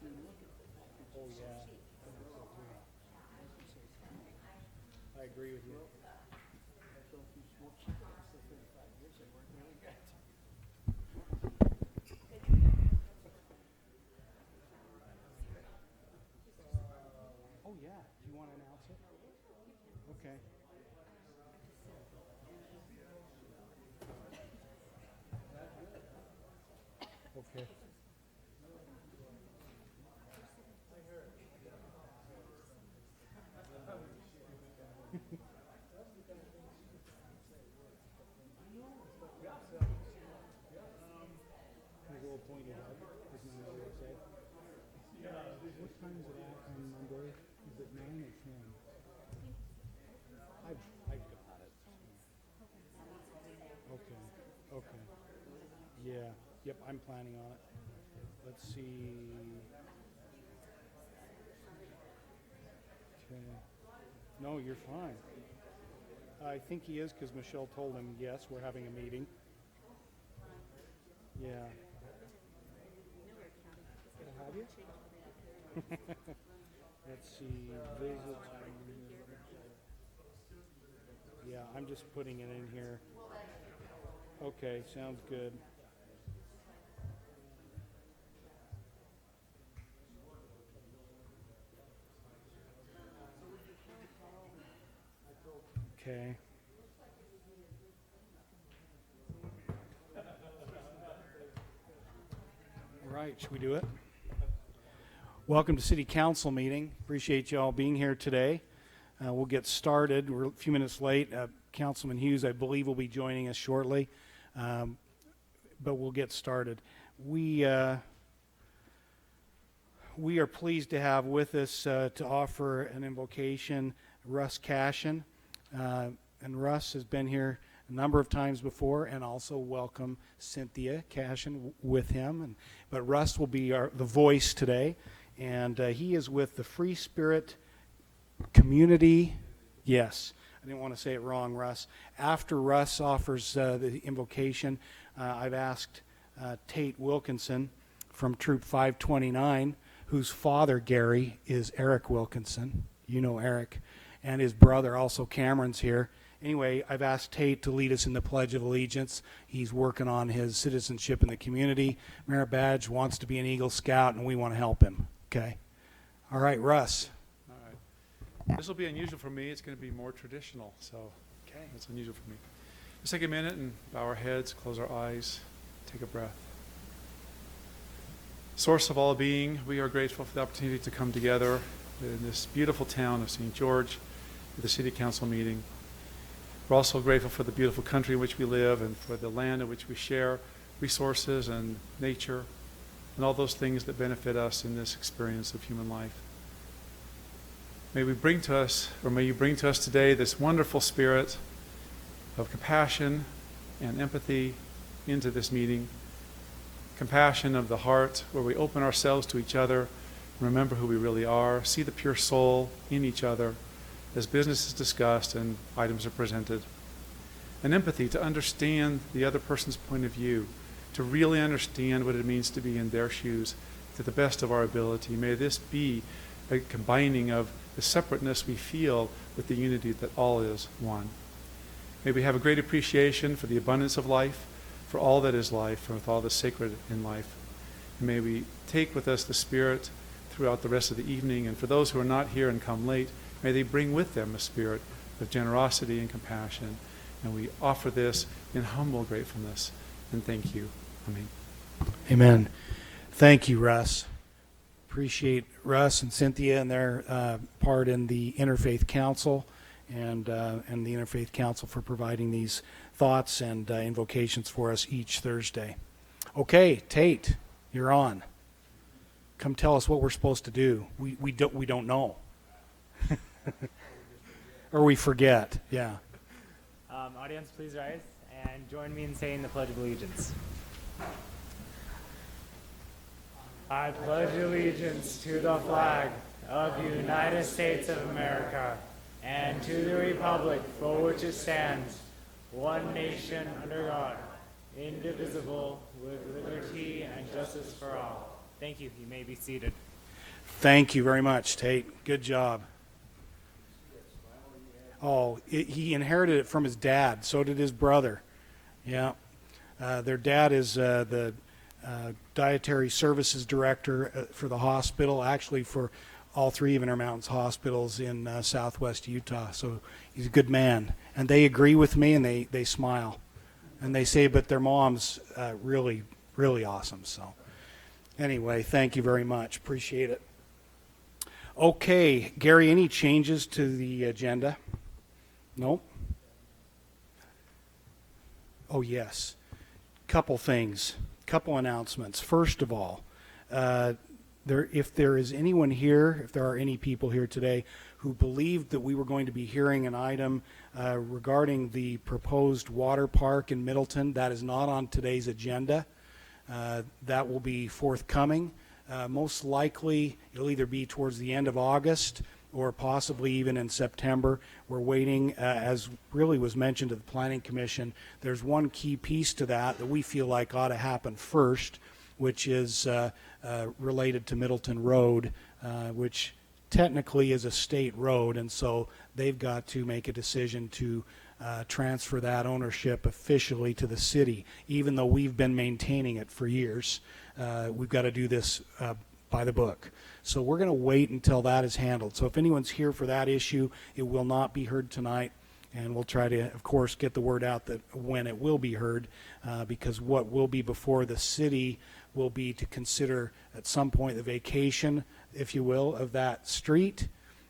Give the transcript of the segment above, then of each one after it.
Oh, yeah. I agree with you. Oh, yeah. Do you want to announce it? Okay. Okay. Can I go appointed out? Is my mother say? What time is it at on Monday? Is it 9 or 10? I've got it. Okay. Okay. Yeah. Yep, I'm planning on it. Let's see. Okay. No, you're fine. I think he is because Michelle told him, yes, we're having a meeting. Yeah. Well, have you? Let's see. Visit. Yeah, I'm just putting it in here. Okay, sounds good. Okay. All right, should we do it? Welcome to City Council meeting. Appreciate you all being here today. We'll get started. We're a few minutes late. Councilman Hughes, I believe, will be joining us shortly, but we'll get started. We are pleased to have with us to offer an invocation Russ Cashin. And Russ has been here a number of times before, and also welcome Cynthia Cashin with him. But Russ will be the voice today, and he is with the Free Spirit Community. Yes, I didn't want to say it wrong, Russ. After Russ offers the invocation, I've asked Tate Wilkinson from Troop 529, whose father, Gary, is Eric Wilkinson. You know Eric. And his brother, also Cameron's here. Anyway, I've asked Tate to lead us in the Pledge of Allegiance. He's working on his citizenship in the community. Merit Badge wants to be an Eagle Scout, and we want to help him. Okay? All right, Russ. All right. This will be unusual for me. It's going to be more traditional, so Okay. it's unusual for me. Let's take a minute and bow our heads, close our eyes, take a breath. Source of all being, we are grateful for the opportunity to come together in this beautiful town of St. George for the City Council meeting. We're also grateful for the beautiful country in which we live and for the land in which we share resources and nature and all those things that benefit us in this experience of human life. May you bring to us today this wonderful spirit of compassion and empathy into this meeting. Compassion of the heart, where we open ourselves to each other, remember who we really are, see the pure soul in each other as business is discussed and items are presented. And empathy to understand the other person's point of view, to really understand what it means to be in their shoes to the best of our ability. May this be a combining of the separateness we feel with the unity that all is one. May we have a great appreciation for the abundance of life, for all that is life, and with all the sacred in life. And may we take with us the Spirit throughout the rest of the evening, and for those who are not here and come late, may they bring with them a spirit of generosity and compassion. And we offer this in humble gratefulness, and thank you. Amen. Amen. Thank you, Russ. Appreciate Russ and Cynthia and their part in the Interfaith Council and the Interfaith Council for providing these thoughts and invocations for us each Thursday. Okay, Tate, you're on. Come tell us what we're supposed to do. We don't know. Or we forget, yeah. Audience, please rise and join me in saying the Pledge of Allegiance. I pledge allegiance to the flag of the United States of America and to the republic for which it stands, one nation under God, indivisible, with liberty and justice for all. Thank you. You may be seated. Thank you very much, Tate. Good job. Oh, he inherited it from his dad. So did his brother. Yeah. Their dad is the dietary services director for the hospital, actually for all three of Intermountains hospitals in southwest Utah. So he's a good man. And they agree with me, and they smile. And they say, but their mom's really, really awesome. So anyway, thank you very much. Appreciate it. Okay, Gary, any changes to the agenda? No? Oh, yes. Couple things, couple announcements. First of all, if there is anyone here, if there are any people here today who believed that we were going to be hearing an item regarding the proposed water park in Middleton, that is not on today's agenda. That will be forthcoming. Most likely, it'll either be towards the end of August or possibly even in September. We're waiting, as really was mentioned to the Planning Commission, there's one key piece to that we feel like ought to happen first, which is related to Middleton Road, which technically is a state road, and so they've got to make a decision to transfer that ownership officially to the city. Even though we've been maintaining it for years, we've got to do this by the book. So we're going to wait until that is handled. So if anyone's here for that issue, it will not be heard tonight, and we'll try to, of course, get the word out that when it will be heard, because what will be before the city will be to consider at some point the vacation, if you will, of that street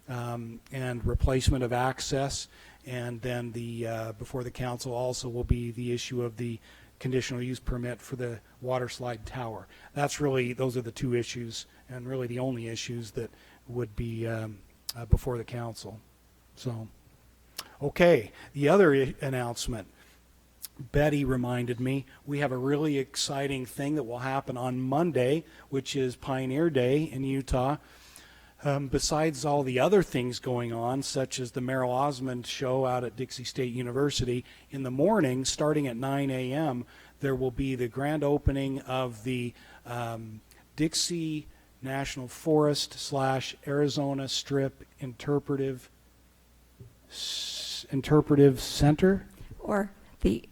and replacement of access, and then before the council also will be the issue of the conditional use permit for the water slide tower. That's really, those are the two issues, and really the only issues that would be before the council. So, okay, the other announcement, Betty reminded me, we have a really exciting thing that will happen on Monday, which is Pioneer Day in Utah. Besides all the other things going on, such as the Merrill Osmond show out at Dixie State University, in the morning, starting at 9 a.m., there will be the grand opening of the Dixie National Forest / Arizona Strip Interpretive Center? Or the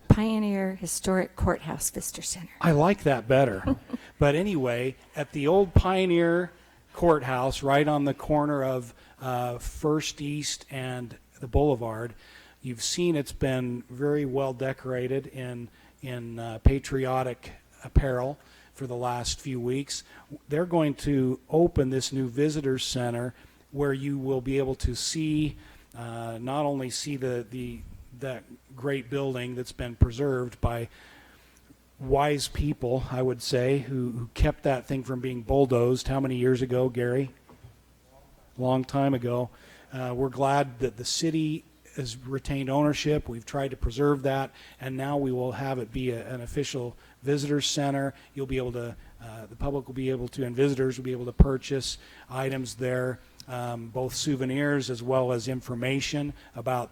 Pioneer Historic Courthouse Visitor Center. I like that better. But anyway, at the old Pioneer Courthouse, right on the corner of First East and the Boulevard, you've seen it's been very well decorated in patriotic apparel for the last few weeks. They're going to open this new visitor center where you will be able to see, not only see that great building that's been preserved by wise people, I would say, who kept that thing from being bulldozed. How many years ago, Gary? Long time ago. We're glad that the city has retained ownership. We've tried to preserve that, and now we will have it be an official visitor center. You'll be able to, the public will be able to, and visitors will be able to purchase items there, both souvenirs as well as information about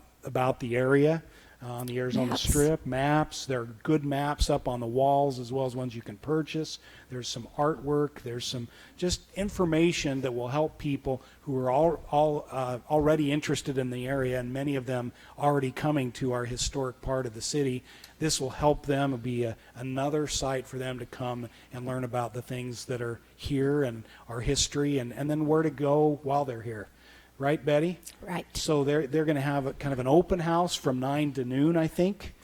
the area. On the Arizona Strip, maps. There are good maps up on the walls as well as ones you can purchase. There's some artwork. There's some just information that will help people who are already interested in the area, and many of them already coming to our historic part of the city. This will help them be another site for them to come and learn about the things that are here and our history, and then where to go while they're here. Right, Betty? Right. So they're going to have kind of an open house from 9 to noon, I think.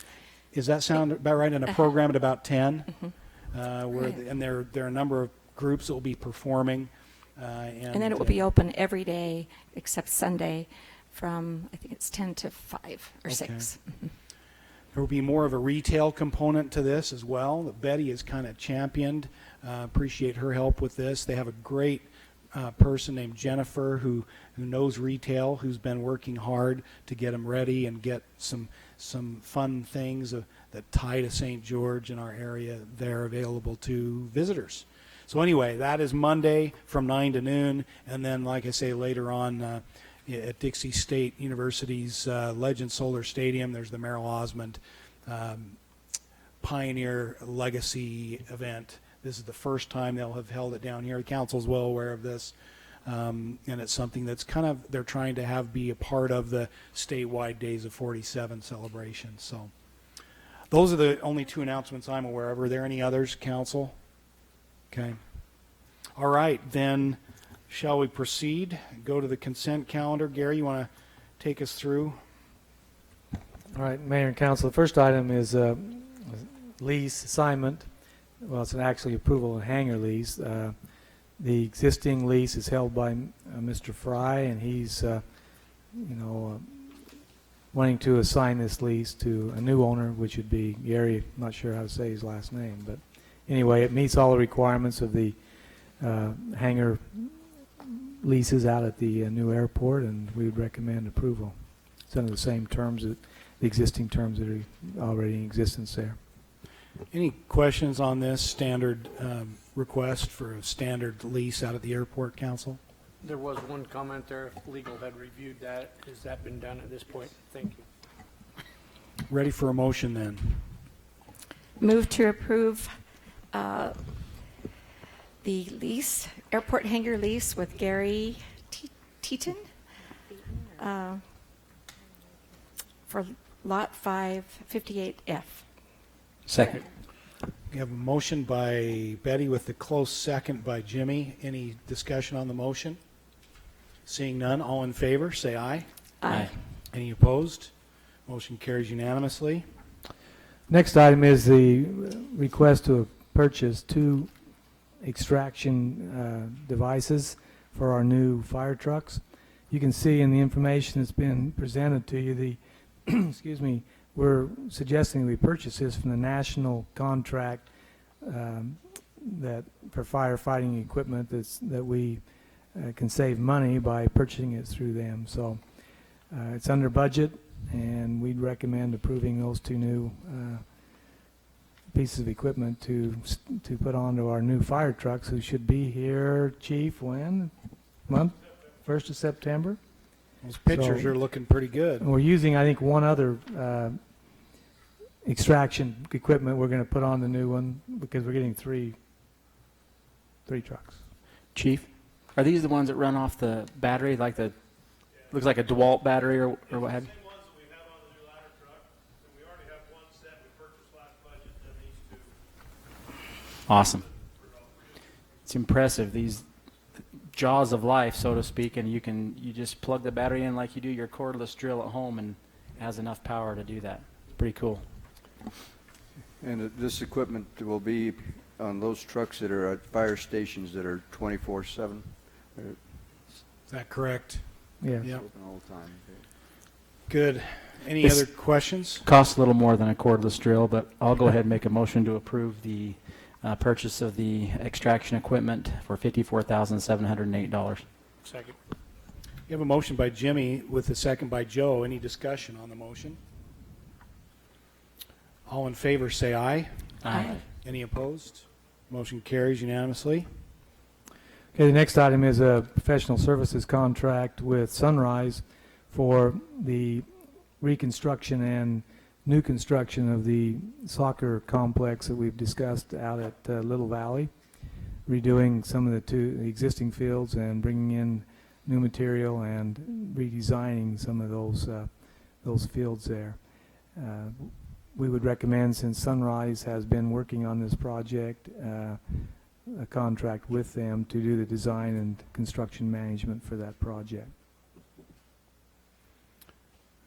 Does that sound about right? And a program at about 10. And there are a number of groups that will be performing. And then it will be open every day except Sunday from, I think it's 10 to 5 or 6. There will be more of a retail component to this as well that Betty has kind of championed. Appreciate her help with this. They have a great person named Jennifer who knows retail, who's been working hard to get them ready and get some fun things that tie to St. George in our area there available to visitors. So anyway, that is Monday from 9 to noon, and then like I say later on at Dixie State University's Legend Solar Stadium, there's the Merrill Osmond Pioneer Legacy event. This is the first time they'll have held it down here. The council's well aware of this. And it's something that's kind of, they're trying to have be a part of the statewide Days of 47 celebration. So those are the only two announcements I'm aware of. Are there any others, council? Okay. All right, then shall we proceed? Go to the consent calendar. Gary, you want to take us through? All right, Mayor and Council, the first item is lease assignment. Well, it's actually approval of hangar lease. The existing lease is held by Mr. Fry, and he's, wanting to assign this lease to a new owner, which would be Gary. I'm not sure how to say his last name, but anyway, it meets all the requirements of the hangar leases out at the new airport, and we would recommend approval. It's under the same terms, the existing terms that are already in existence there. Any questions on this standard request for a standard lease out at the airport, council? There was one comment there, if legal had reviewed that. Has that been done at this point? Thank you. Ready for a motion then? Move to approve the lease, airport hangar lease with Gary Teton for Lot 558F. Second. We have a motion by Betty with the close second by Jimmy. Any discussion on the motion? Seeing none, all in favor, say aye. Aye. Any opposed? Motion carries unanimously. Next item is the request to purchase 2 extraction devices for our new fire trucks. You can see in the information that's been presented to you, the excuse me, we're suggesting we purchase this from the national contract that for firefighting equipment that we can save money by purchasing it through them. So it's under budget, and we'd recommend approving those 2 new pieces of equipment to put onto our new fire trucks, who should be here, Chief, when? Month? 1st of September? Those pictures So- are looking pretty good. And we're using, I think, one other extraction equipment we're going to put on the new one, because we're getting three trucks. Chief, are these the ones that run off the battery, like the, looks like a DeWalt battery or what have you? Same ones that we have on the new ladder truck, and we already have one set we purchased last budget, and these 2. Awesome. It's impressive, these jaws of life, so to speak, and you just plug the battery in like you do your cordless drill at home, and it has enough power to do that. Pretty cool. And this equipment will be on those trucks that are at fire stations that are 24/7? Is that correct? Yeah. Yep. Open all the time. Good. Any This- other questions? Costs a little more than a cordless drill, but I'll go ahead and make a motion to approve the purchase of the extraction equipment for $54,708. Second. You have a motion by Jimmy with a second by Joe. Any discussion on the motion? All in favor, say aye. Aye. Any opposed? Motion carries unanimously. Okay, the next item is a professional services contract with Sunrise for the reconstruction and new construction of the soccer complex that we've discussed out at Little Valley, redoing some of the existing fields and bringing in new material and redesigning some of those fields there. We would recommend, since Sunrise has been working on this project, a contract with them to do the design and construction management for that project.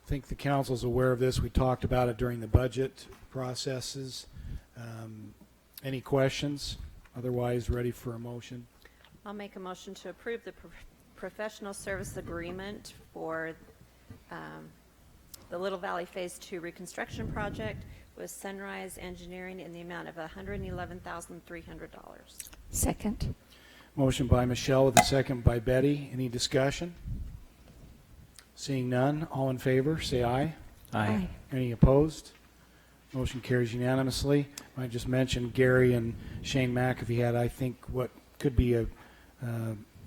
I think the council's aware of this. We talked about it during the budget processes. Any questions? Otherwise, ready for a motion? I'll make a motion to approve the professional service agreement for the Little Valley Phase 2 reconstruction project with Sunrise Engineering in the amount of $111,300. Second. Motion by Michelle with a second by Betty. Any discussion? Seeing none, all in favor, say aye. Aye. Any opposed? Motion carries unanimously. I just mentioned Gary and Shane McAfee had, I think, what could be a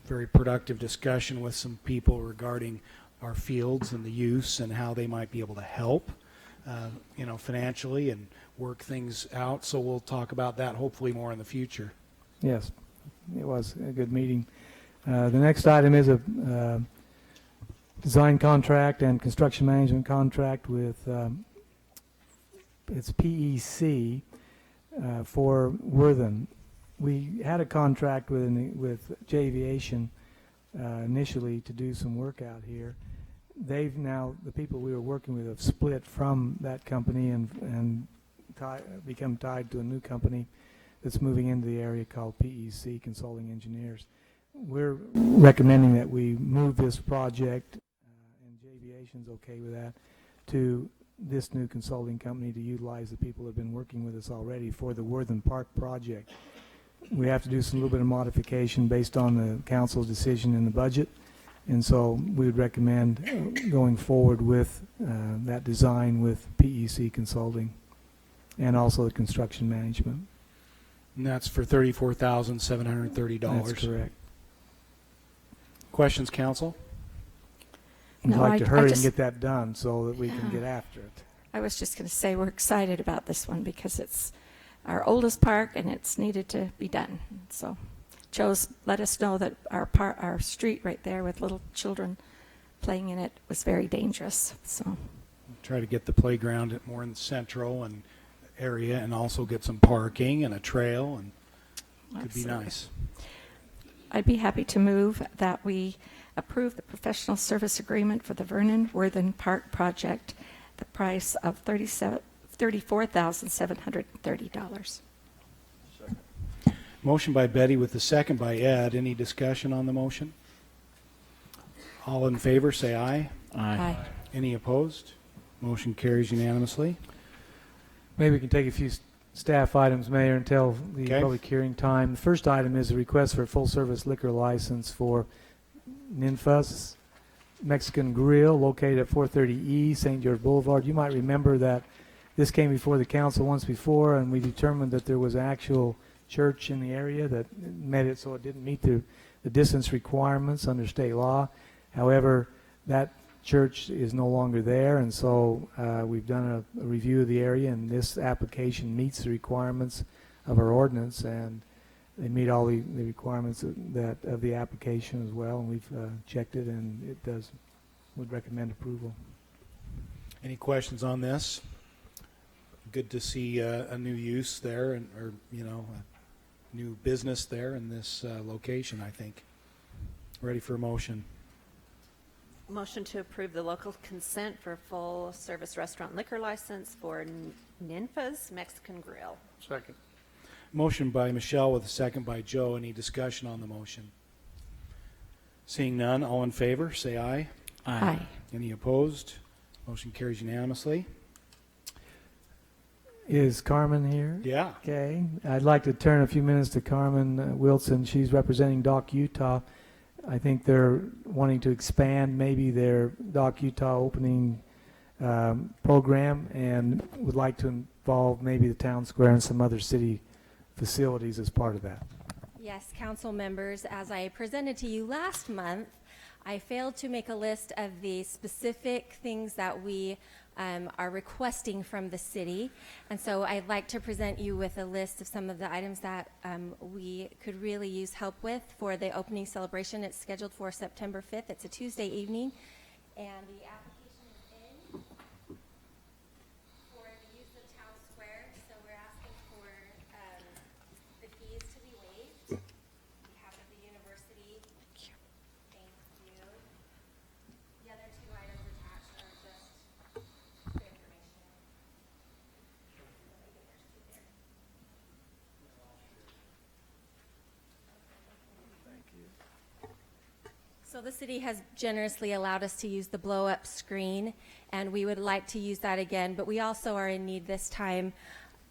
very productive discussion with some people regarding our fields and the use and how they might be able to help, financially and work things out. So we'll talk about that hopefully more in the future. Yes, it was a good meeting. The next item is a design contract and construction management contract with it's PEC for Worthen. We had a contract with J Aviation initially to do some work out here. They've now, the people we were working with have split from that company and become tied to a new company that's moving into the area called PEC Consulting Engineers. We're recommending that we move this project, and J Aviation's okay with that, to this new consulting company to utilize the people who have been working with us already for the Worthen Park project. We have to do some little bit of modification based on the council's decision in the budget, and so we would recommend going forward with that design with PEC Consulting and also the construction management. And that's for $34,730. That's correct. Questions, council? We'd No, like to I hurry and just- get that done so that we can get after it. I was just going to say we're excited about this one because it's our oldest park and it's needed to be done. So Joe's let us know that our street right there with little children playing in it was very dangerous. So Try to get the playground more in the central and area, and also get some parking and a trail, and could be absolutely. nice. I'd be happy to move that we approve the professional service agreement for the Vernon Worthen Park project, the price of $34,730. Motion by Betty with the second by Ed. Any discussion on the motion? All in favor, say aye. Aye. Any opposed? Motion carries unanimously. Maybe we can take a few staff items, Mayor, until the Okay. public hearing time. The first item is a request for a full-service liquor license for Ninfa's Mexican Grill located at 430E St. George Boulevard. You might remember that this came before the council once before, and we determined that there was an actual church in the area that made it so it didn't meet the distance requirements under state law. However, that church is no longer there, and so we've done a review of the area, and this application meets the requirements of our ordinance, and they meet all the requirements of the application as well, and we've checked it, and it does. Would recommend approval. Any questions on this? Good to see a new use there, or a new business there in this location, I think. Ready for a motion? Motion to approve the local consent for full-service restaurant liquor license for Ninfa's Mexican Grill. Second. Motion by Michelle with a second by Joe. Any discussion on the motion? Seeing none, all in favor, say aye. Aye. Any opposed? Motion carries unanimously. Is Carmen here? Yeah. Okay. I'd like to turn a few minutes to Carmen Wilson. She's representing Dock Utah. I think they're wanting to expand maybe their Dock Utah opening program, and would like to involve maybe the town square and some other city facilities as part of that. Yes, council members, as I presented to you last month, I failed to make a list of the specific things that we are requesting from the city. And so I'd like to present you with a list of some of the items that we could really use help with for the opening celebration. It's scheduled for September 5th. It's a Tuesday evening. And the application is in for the use of town square. So we're asking for the fees to be waived. We have at the university. Thank you. The other two items attached are just the information. So the city has generously allowed us to use the blow-up screen, and we would like to use that again, but we also are in need this time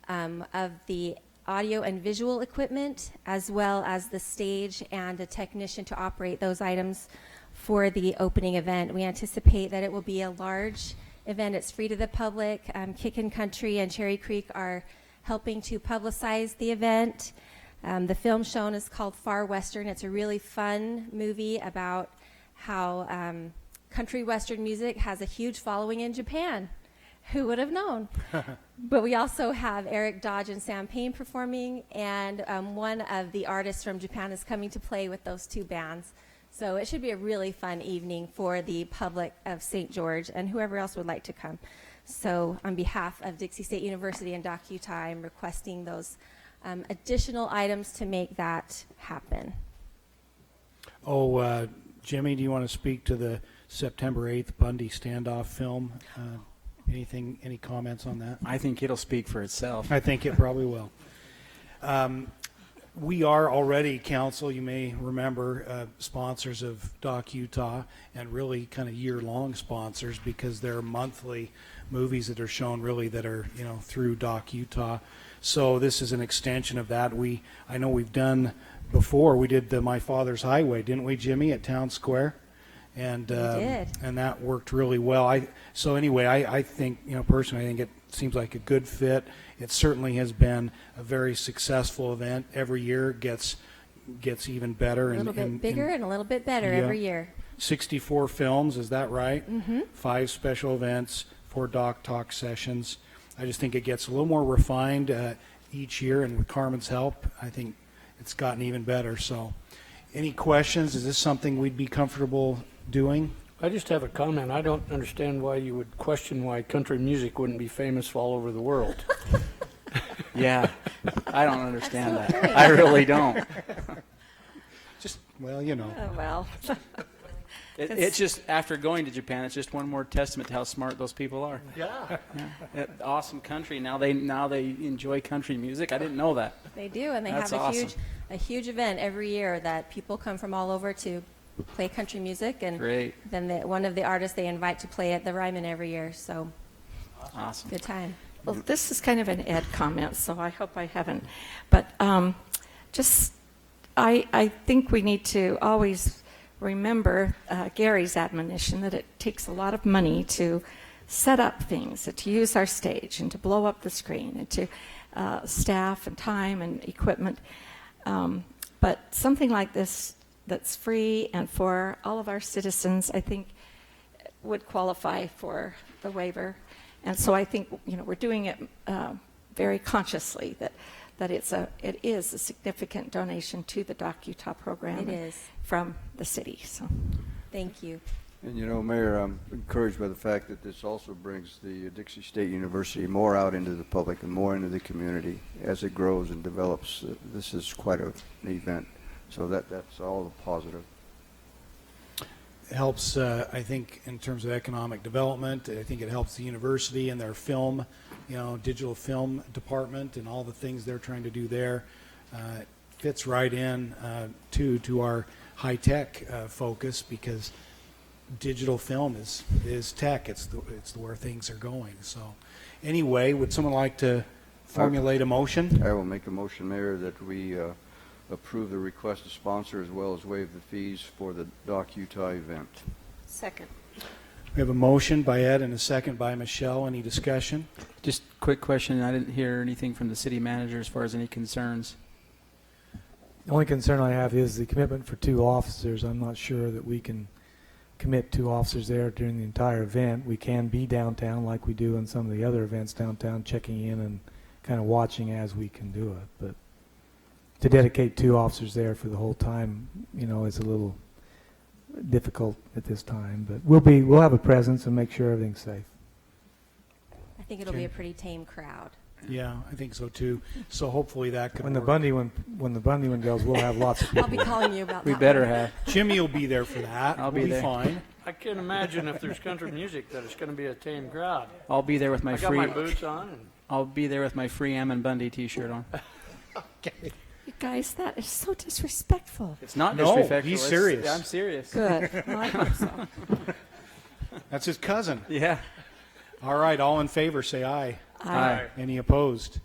of the audio and visual equipment, as well as the stage and a technician to operate those items for the opening event. We anticipate that it will be a large event. It's free to the public. Kickin' Country and Cherry Creek are helping to publicize the event. The film shown is called Far Western. It's a really fun movie about how country western music has a huge following in Japan. Who would have known? But we also have Eric Dodge and Sam Payne performing, and one of the artists from Japan is coming to play with those two bands. So it should be a really fun evening for the public of St. George and whoever else would like to come. So on behalf of Dixie State University and Doc Utah, I'm requesting those additional items to make that happen. Oh, Jimmy, do you want to speak to the September 8th Bundy standoff film? Any comments on that? I think it'll speak for itself. I think it probably will. We are already, council, you may remember, sponsors of Doc Utah, and really kind of year-long sponsors, because there are monthly movies that are shown really that are, through Doc Utah. So this is an extension of that. I know we've done before. We did the My Father's Highway, didn't we, Jimmy, at Town Square? And did. And that worked really well. I think, personally, I think it seems like a good fit. It certainly has been a very successful event. Every year it gets even better. A little bit bigger and a little bit better every year. 64 films, is that right? Mm-hmm. 5 special events, 4 Doc Talk sessions. I just think it gets a little more refined each year, and with Carmen's help, I think it's gotten even better. So, any questions? Is this something we'd be comfortable doing? I just have a comment. I don't understand why you would question why country music wouldn't be famous all over the world. Yeah, I don't understand that. I really don't. Just, well, Oh, well. It's just, after going to Japan, it's just one more testament to how smart those people are. Yeah. Awesome country. Now they enjoy country music. I didn't know that. They do, and they That's have awesome. a huge event every year that people come from all over to play country music, and Great. then one of the artists they invite to play at the Ryman every year. So Awesome. good time. Well, this is kind of an Ed comment, so I hope I haven't. But I think we need to always remember Gary's admonition that it takes a lot of money to set up things, to use our stage, and to blow up the screen, and to staff and time and equipment. But something like this that's free and for all of our citizens, I think, would qualify for the waiver. And so I think, we're doing it very consciously, that it is a significant donation to the Doc Utah program. It is. From the city. So Thank you. And Mayor, I'm encouraged by the fact that this also brings the Dixie State University more out into the public and more into the community as it grows and develops. This is quite an event. So that's all a positive. It helps, I think, in terms of economic development. I think it helps the university and their film, digital film department and all the things they're trying to do there. It fits right in, to our high-tech focus, because digital film is tech. It's where things are going. So anyway, would someone like to formulate a motion? I will make a motion, Mayor, that we approve the request to sponsor as well as waive the fees for the Doc Utah event. Second. We have a motion by Ed and a second by Michelle. Any discussion? Just quick question. I didn't hear anything from the city manager as far as any concerns. The only concern I have is the commitment for 2 officers. I'm not sure that we can commit 2 officers there during the entire event. We can be downtown like we do in some of the other events downtown, checking in and kind of watching as we can do it. But to dedicate 2 officers there for the whole time, is a little difficult at this time. But we'll have a presence and make sure everything's safe. I think it'll be a pretty tame crowd. Yeah, I think so too. So hopefully that could When the work. Bundy one goes, we'll have lots of I'll people. be calling you about We that. better one. have. Jimmy will be there for that. I'll be We'll there. fine. I can't imagine if there's country music that it's going to be a tame crowd. I'll be there with my I got free. my boots on. And I'll be there with my free Ammon Bundy T-shirt on. you guys, that is so disrespectful. It's not No, disrespectful. he's It's- serious. I'm serious. Good. Well, I hope so. That's his cousin. Yeah. All right, all in favor, say aye. Aye. Any opposed?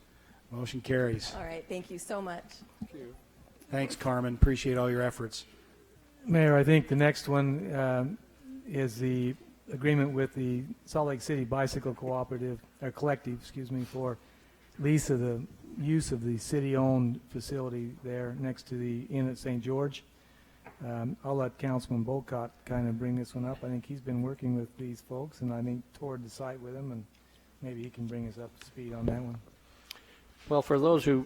Motion carries. All right. Thank you so much. Thanks, Carmen. Appreciate all your efforts. Mayor, I think the next one is the agreement with the Salt Lake City Bicycle Collective, for lease of the use of the city-owned facility there next to the Inn at St. George. I'll let Councilman Bolcott kind of bring this one up. I think he's been working with these folks, and I think toured the site with them and Maybe he can bring us up to speed on that one. Well, for those who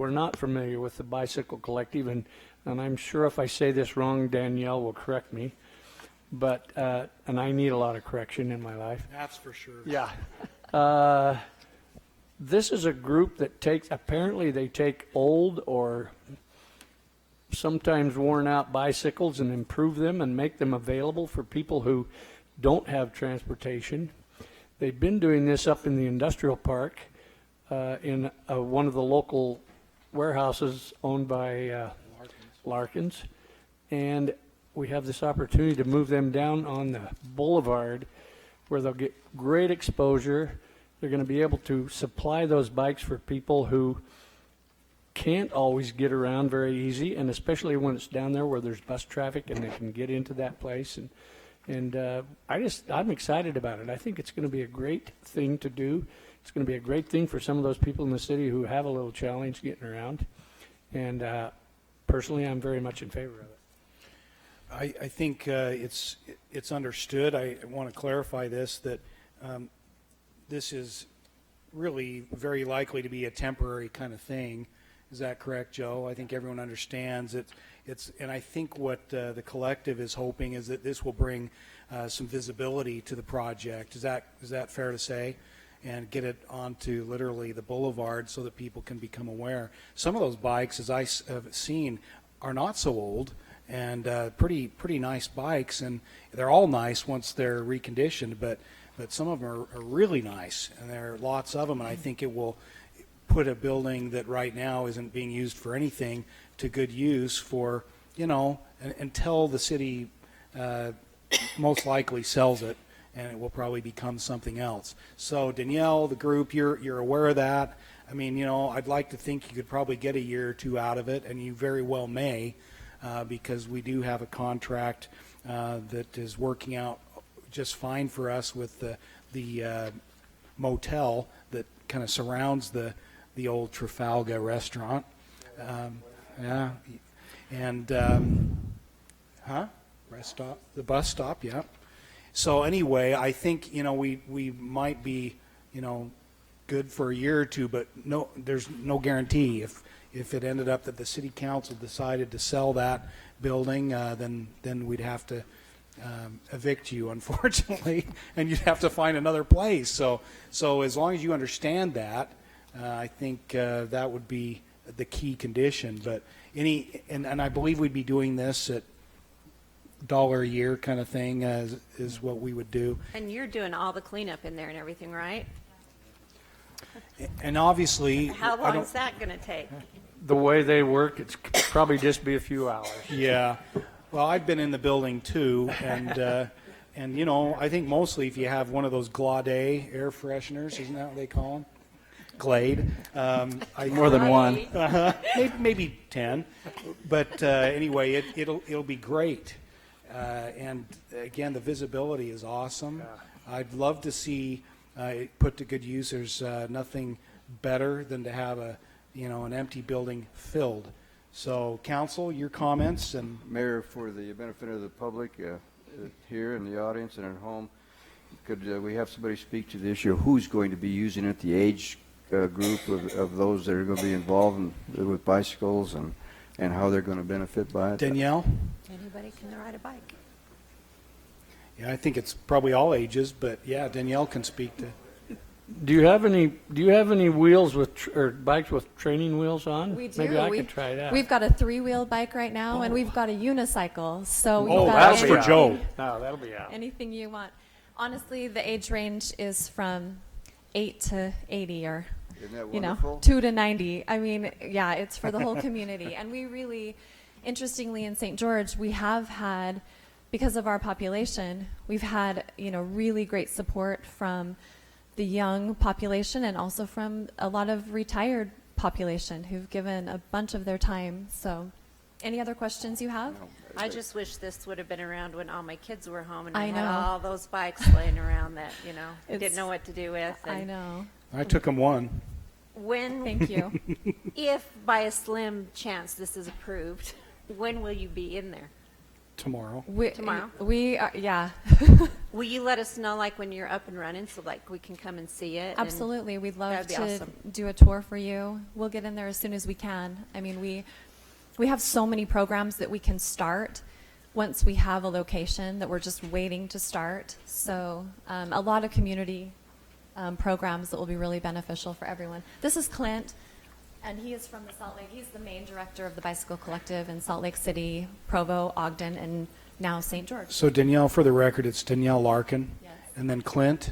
are not familiar with the Bicycle Collective, and I'm sure if I say this wrong, Danielle will correct me, but, and I need a lot of correction in my life. That's for sure. Yeah. This is a group that apparently they take old or sometimes worn out bicycles and improve them and make them available for people who don't have transportation. They've been doing this up in the industrial park in one of the local warehouses owned by Larkins. And we have this opportunity to move them down on the boulevard where they'll get great exposure. They're going to be able to supply those bikes for people who can't always get around very easy, and especially when it's down there where there's bus traffic and they can get into that place. And I'm excited about it. I think it's going to be a great thing to do. It's going to be a great thing for some of those people in the city who have a little challenge getting around. And personally, I'm very much in favor of it. I think it's understood. I want to clarify this, that this is really very likely to be a temporary kind of thing. Is that correct, Joe? I think everyone understands it. And I think what the collective is hoping is that this will bring some visibility to the project. Is that fair to say? And get it onto literally the boulevard so that people can become aware. Some of those bikes, as I have seen, are not so old and pretty nice bikes, and they're all nice once they're reconditioned, but some of them are really nice, and there are lots of them, and I think it will put a building that right now isn't being used for anything to good use for, until the city most likely sells it, and it will probably become something else. So Danielle, the group, you're aware of that. I mean, I'd like to think you could probably get a year or two out of it, and you very well may, because we do have a contract that is working out just fine for us with the motel that kind of surrounds the old Trafalgar restaurant. Yeah. And, rest stop, the bus stop, yeah. So anyway, I think, we might be, good for a year or two, but there's no guarantee. If it ended up that the city council decided to sell that building, then we'd have to evict you, unfortunately, and you'd have to find another place. So as long as you understand that, I think that would be the key condition. But and I believe we'd be doing this at $1 a year kind of thing is what we would do. And you're doing all the cleanup in there and everything, right? And obviously, How long is that going to take? The way they work, it's probably just be a few hours. Yeah. Well, I've been in the building too, and I think mostly if you have one of those Glade air fresheners, isn't that what they call them? Glade. More than one. Maybe 10. But anyway, it'll be great. And again, the visibility is awesome. I'd love to see it put to good use. There's nothing better than to have an empty building filled. So, council, your comments and Mayor, for the benefit of the public here in the audience and at home, could we have somebody speak to the issue of who's going to be using it, the age group of those that are going to be involved with bicycles and how they're going to benefit by it? Danielle? Anybody can ride a bike. Yeah, I think it's probably all ages, but yeah, Danielle can speak to. Do you have any wheels or bikes with training wheels on? We do. Maybe I could try that. We've got a 3-wheel bike right now, and we've got a unicycle. So we've Oh, got that's for anything- Joe. No, that'll be out. Anything you want. Honestly, the age range is from 8 to 80, or Isn't that wonderful? 2 to 90. I mean, yeah, it's for the whole community. And we really, interestingly, in St. George, we have had, because of our population, we've had really great support from the young population and also from a lot of retired population who've given a bunch of their time. So, any other questions you have? I just wish this would have been around when all my kids were home and I I had know. all those bikes laying around that, didn't know what to do with. I And know. I took him one. when, Thank you. if by a slim chance this is approved, when will you be in there? tomorrow. Tomorrow? We are, yeah. Will you let us know, like, when you're up and running, so, like, we can come and see it? and- Absolutely. We'd love That'd be to awesome. do a tour for you. We'll get in there as soon as we can. I mean, we have so many programs that we can start once we have a location that we're just waiting to start. So a lot of community programs that will be really beneficial for everyone. This is Clint, and he is from the Salt Lake. He's the main director of the Bicycle Collective in Salt Lake City, Provo, Ogden, and now St. George. So Danielle, for the record, it's Danielle Larkin. Yes. And then Clint,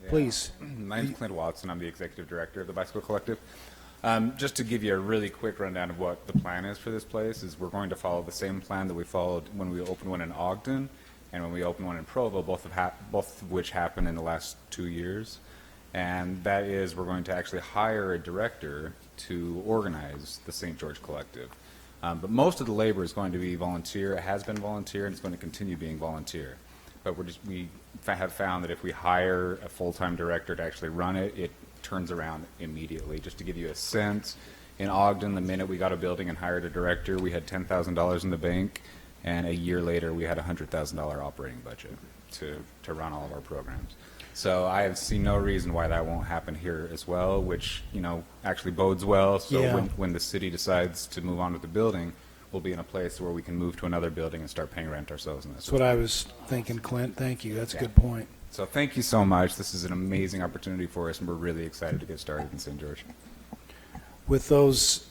Yeah. please. My name's Clint Watson. I'm the executive director of the Bicycle Collective. Just to give you a really quick rundown of what the plan is for this place, is we're going to follow the same plan that we followed when we opened one in Ogden and when we opened one in Provo, both of which happened in the last 2 years. And that is, we're going to actually hire a director to organize the St. George Collective. But most of the labor is going to be volunteer. It has been volunteer, and it's going to continue being volunteer. But we have found that if we hire a full-time director to actually run it, it turns around immediately. Just to give you a sense, in Ogden, the minute we got a building and hired a director, we had $10,000 in the bank, and a year later, we had a $100,000 operating budget to run all of our programs. So I have seen no reason why that won't happen here as well, which, actually bodes well. So Yeah. when the city decides to move on with the building, we'll be in a place where we can move to another building and start paying rent ourselves. That's what I was thinking, Clint. Thank you. That's a Yeah. good point. So thank you so much. This is an amazing opportunity for us, and we're really excited to get started in St. George. With those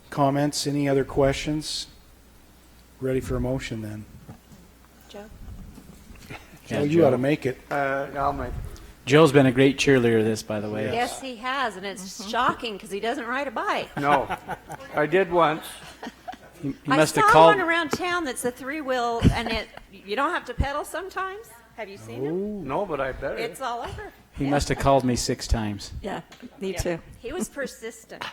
comments, any other questions? Ready for a motion then? Joe? Joe, you ought to make it. I'll make. Joe's been a great cheerleader of this, by the way. Yes, he has, and it's shocking because he doesn't ride a bike. No, I did once. He I must saw have called. one around town that's a three-wheel, and you don't have to pedal sometimes. Have you seen him? No, but I better. It's all over. He must have called me 6 times. Yeah, me Yeah. too. He was persistent.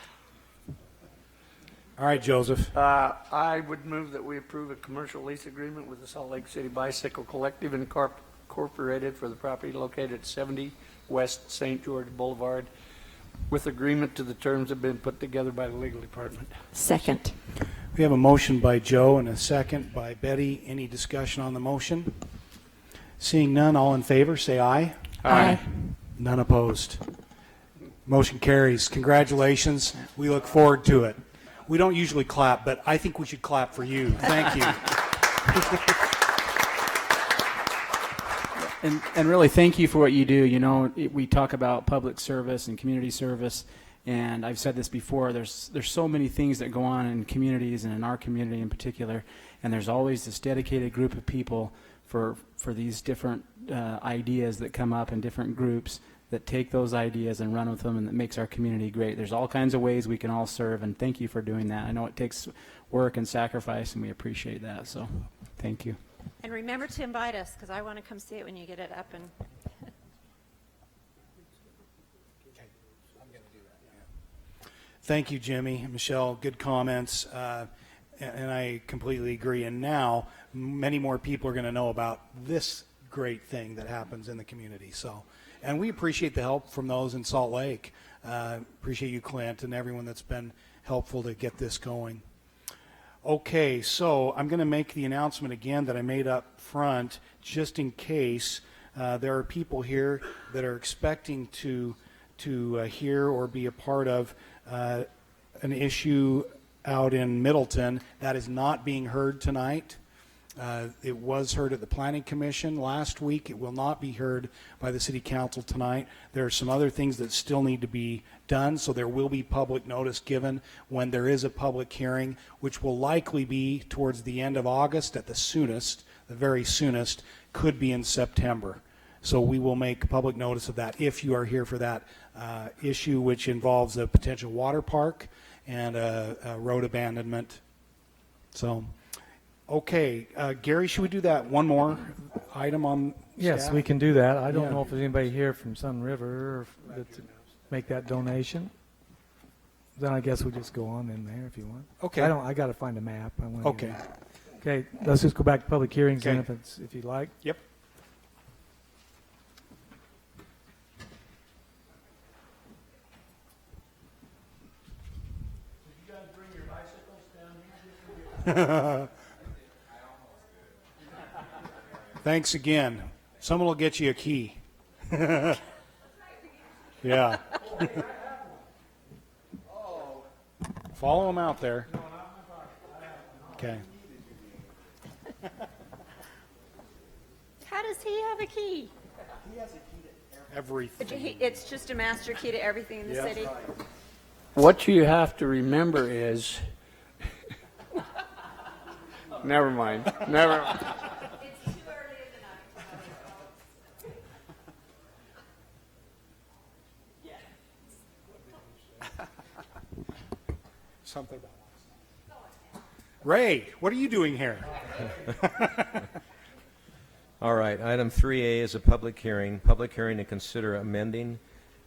All right, Joseph. I would move that we approve a commercial lease agreement with the Salt Lake City Bicycle Collective Incorporated for the property located at 70 West St. George Boulevard, with agreement to the terms have been put together by the legal department. Second. We have a motion by Joe and a second by Betty. Any discussion on the motion? Seeing none, all in favor, say aye. Aye. None opposed. Motion carries. Congratulations. We look forward to it. We don't usually clap, but I think we should clap for you. Thank you. And really, thank you for what you do. We talk about public service and community service, and I've said this before. There's so many things that go on in communities, and in our community in particular, and there's always this dedicated group of people for these different ideas that come up in different groups that take those ideas and run with them, and that makes our community great. There's all kinds of ways we can all serve, and thank you for doing that. I know it takes work and sacrifice, and we appreciate that. So, thank you. And remember to invite us, because I want to come see it when you get it up. And Thank you, Jimmy. Michelle, good comments. And I completely agree. And now many more people are going to know about this great thing that happens in the community. So, and we appreciate the help from those in Salt Lake. Appreciate you, Clint, and everyone that's been helpful to get this going. Okay, so I'm going to make the announcement again that I made up front, just in case there are people here that are expecting to hear or be a part of an issue out in Middleton that is not being heard tonight. It was heard at the Planning Commission last week. It will not be heard by the City Council tonight. There are some other things that still need to be done, so there will be public notice given when there is a public hearing, which will likely be towards the end of August at the soonest. The very soonest could be in September. So we will make public notice of that if you are here for that issue, which involves a potential water park and a road abandonment. So, okay, Gary, should we do that one more item on Yes, staff? we can do that. I don't Yeah. know if there's anybody here from Sun River to make that donation. Then I guess we just go on in there if you want. Okay. I got to find a map. Okay. Okay, let's just go back to public hearings then Okay. if you'd like. Yep. Thanks again. Someone will get you a key. Yeah. Follow them out there. Okay. How does he have a key? Everything. It's just a master key to everything in the city? What you have to remember is, never mind, never. Something about us. Ray, what are you doing here? All right, item 3A is a public hearing to consider amending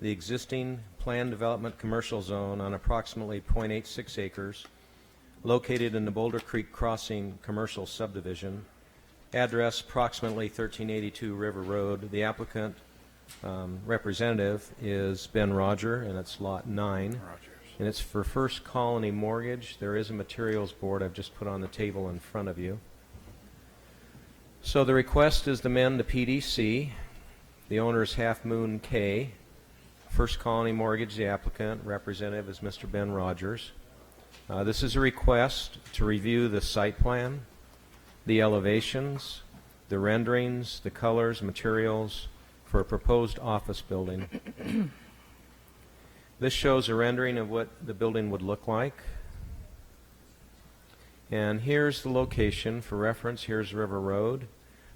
the existing planned development commercial zone on approximately .86 acres located in the Boulder Creek Crossing commercial subdivision, address approximately 1382 River Road. The applicant representative is Ben Roger, and it's lot 9. And it's for First Colony Mortgage. There is a materials board I've just put on the table in front of you. So the request is to amend the PDC. The owner is Half Moon K. First Colony Mortgage, the applicant. Representative is Mr. Ben Rogers. This is a request to review the site plan, the elevations, the renderings, the colors, materials for a proposed office building. This shows a rendering of what the building would look like. And here's the location for reference. Here's River Road.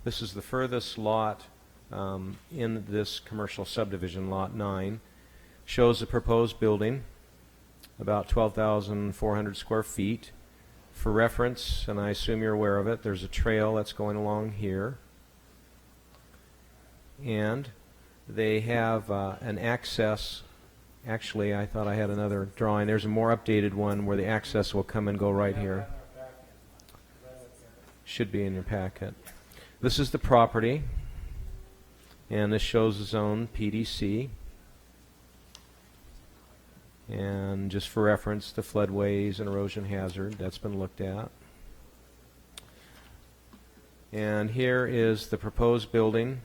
This is the furthest lot in this commercial subdivision, lot 9. Shows the proposed building, about 12,400 square feet. For reference, and I assume you're aware of it, there's a trail that's going along here. And they have an access. Actually, I thought I had another drawing. There's a more updated one where the access will come and go right here. Should be in your packet. This is the property, and this shows the zone PDC. And just for reference, the floodways and erosion hazard, that's been looked at. And here is the proposed building.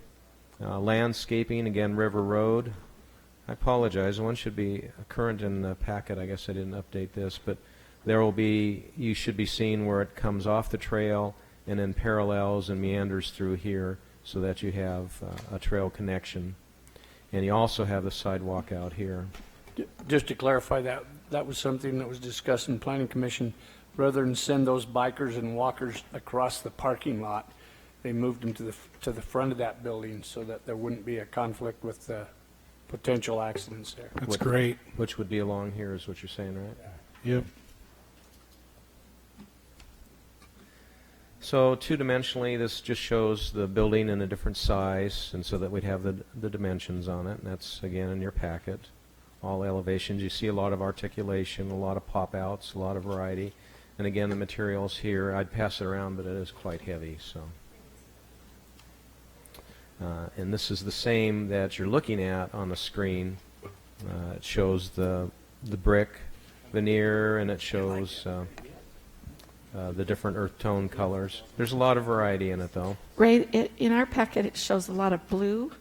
Landscaping, again, River Road. I apologize, one should be current in the packet. I guess I didn't update this, but there will be, you should be seeing where it comes off the trail and then parallels and meanders through here so that you have a trail connection. And you also have the sidewalk out here. Just to clarify that, that was something that was discussed in Planning Commission. Rather than send those bikers and walkers across the parking lot, they moved them to the front of that building so that there wouldn't be a conflict with the potential accidents there. That's great. Which would be along here is what you're saying, right? Yep. So two-dimensionally, this just shows the building in a different size, and so that we'd have the dimensions on it. And that's, again, in your packet. All elevations. You see a lot of articulation, a lot of pop-outs, a lot of variety. And again, the materials here, I'd pass it around, but it is quite heavy. So, and this is the same that you're looking at on the screen. It shows the brick veneer, and it shows the different earth tone colors. There's a lot of variety in it, though. Ray, in our packet, it shows a lot of blue.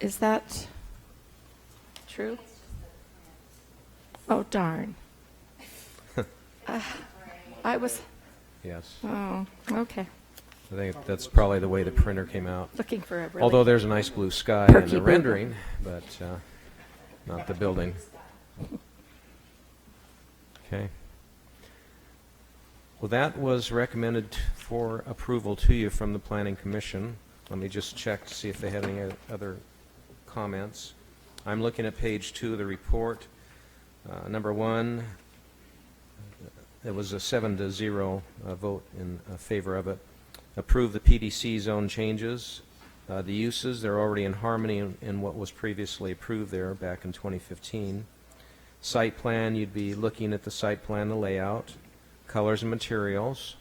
Is that true? Oh, darn. I was... Yes. Oh, okay. I think that's probably the way the printer came out. Looking for a really Although there's a nice blue sky in perky the blue. rendering, but not the building. Okay. Well, that was recommended for approval to you from the Planning Commission. Let me just check to see if they had any other comments. I'm looking at page 2 of the report. Number 1, it was a 7-0 vote in favor of it. Approve the PDC zone changes. The uses, they're already in harmony in what was previously approved there back in 2015. Site plan, you'd be looking at the site plan, the layout, colors and materials.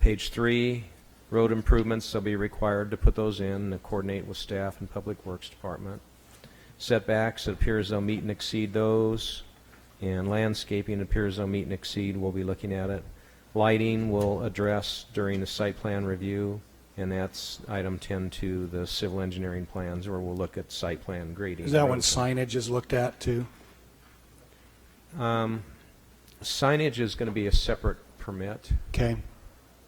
Page 3, road improvements, they'll be required to put those in and coordinate with staff and Public Works Department. Setbacks, it appears they'll meet and exceed those. And landscaping, it appears they'll meet and exceed. We'll be looking at it. Lighting will address during the site plan review. And that's item 10.2, the civil engineering plans, where we'll look at site plan grading. Is that when signage is looked at too? Signage is going to be a separate permit. Okay.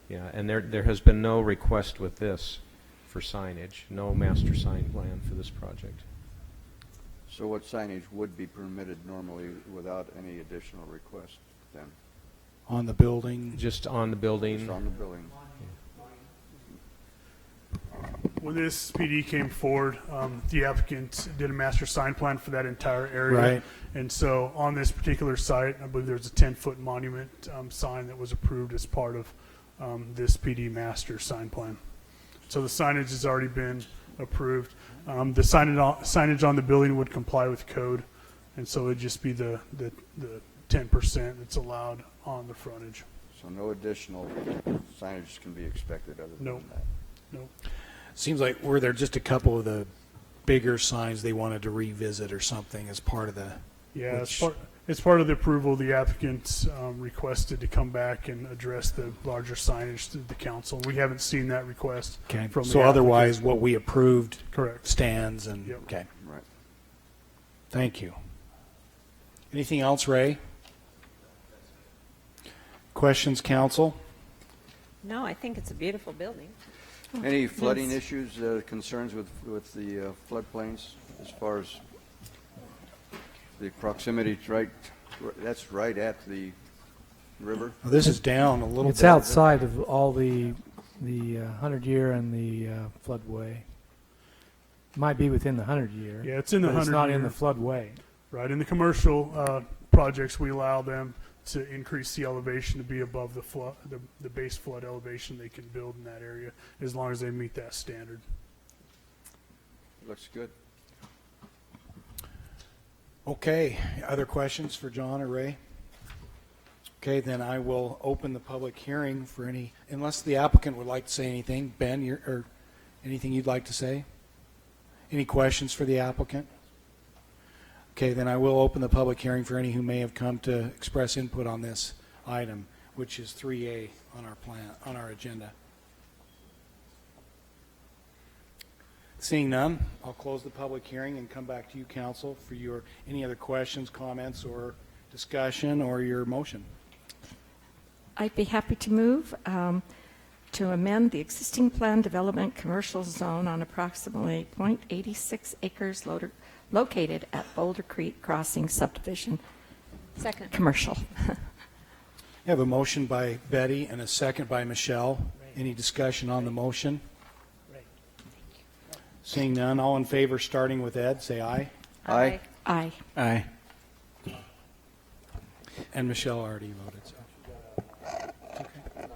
Yeah, and there has been no request with this for signage, no master sign plan for this project. So what signage would be permitted normally without any additional request then? On the building? Just on the building. Just on the building. When this PD came forward, the applicant did a master sign plan for that entire area. Right. And so on this particular site, I believe there's a 10-foot monument sign that was approved as part of this PD master sign plan. So the signage has already been approved. The signage on the building would comply with code, and so it'd just be the 10% that's allowed on the frontage. So no additional signage can be expected other than Nope. that. Nope. Seems like were there just a couple of the bigger signs they wanted to revisit or something as part of the... Yeah, which- as part of the approval, the applicant requested to come back and address the larger signage to the council. We haven't seen that request Okay. from the So otherwise, applicant. what we approved Correct. stands and, Yep. okay. Right. Thank you. Anything else, Ray? Questions, council? No, I think it's a beautiful building. Any flooding issues, concerns with the floodplains as far as the proximity? That's right at the river. Well, this is down a little bit. It's outside of all the 100-year and the floodway. Might be within the 100-year. Yeah, it's in the but it's not in 100-year. the floodway. Right. In the commercial projects, we allow them to increase the elevation to be above the flood, the base flood elevation they can build in that area, as long as they meet that standard. Looks good. Okay, other questions for John or Ray? Okay, then I will open the public hearing for any, unless the applicant would like to say anything. Ben, or anything you'd like to say? Any questions for the applicant? Okay, then I will open the public hearing for any who may have come to express input on this item, which is 3A on our plan, on our agenda. Seeing none, I'll close the public hearing and come back to you, council, for your any other questions, comments, or discussion, or your motion. I'd be happy to move to amend the existing planned development commercial zone on approximately .86 acres located at Boulder Creek Crossing subdivision. Second. Commercial. I have a motion by Betty and a second by Michelle. Any discussion on the motion? Seeing none, all in favor, starting with Ed, say aye. Aye. Aye. Aye. And Michelle already voted, so.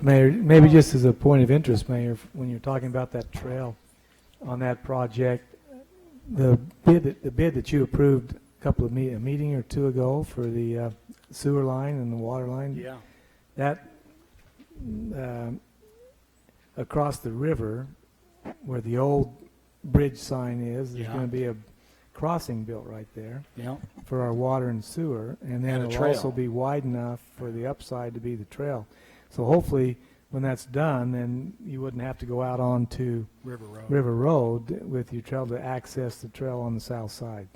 Mayor, maybe just as a point of interest, Mayor, when you're talking about that trail on that project, the bid that you approved a meeting or two ago for the sewer line and the water line, Yeah. that across the river where the old bridge sign is, there's Yeah. going to be a crossing built right there Yeah. for our water and sewer, and then And a it'll trail. also be wide enough for the upside to be the trail. So hopefully, when that's done, then you wouldn't have to go out onto River Road. with your trail to access the trail on the south side.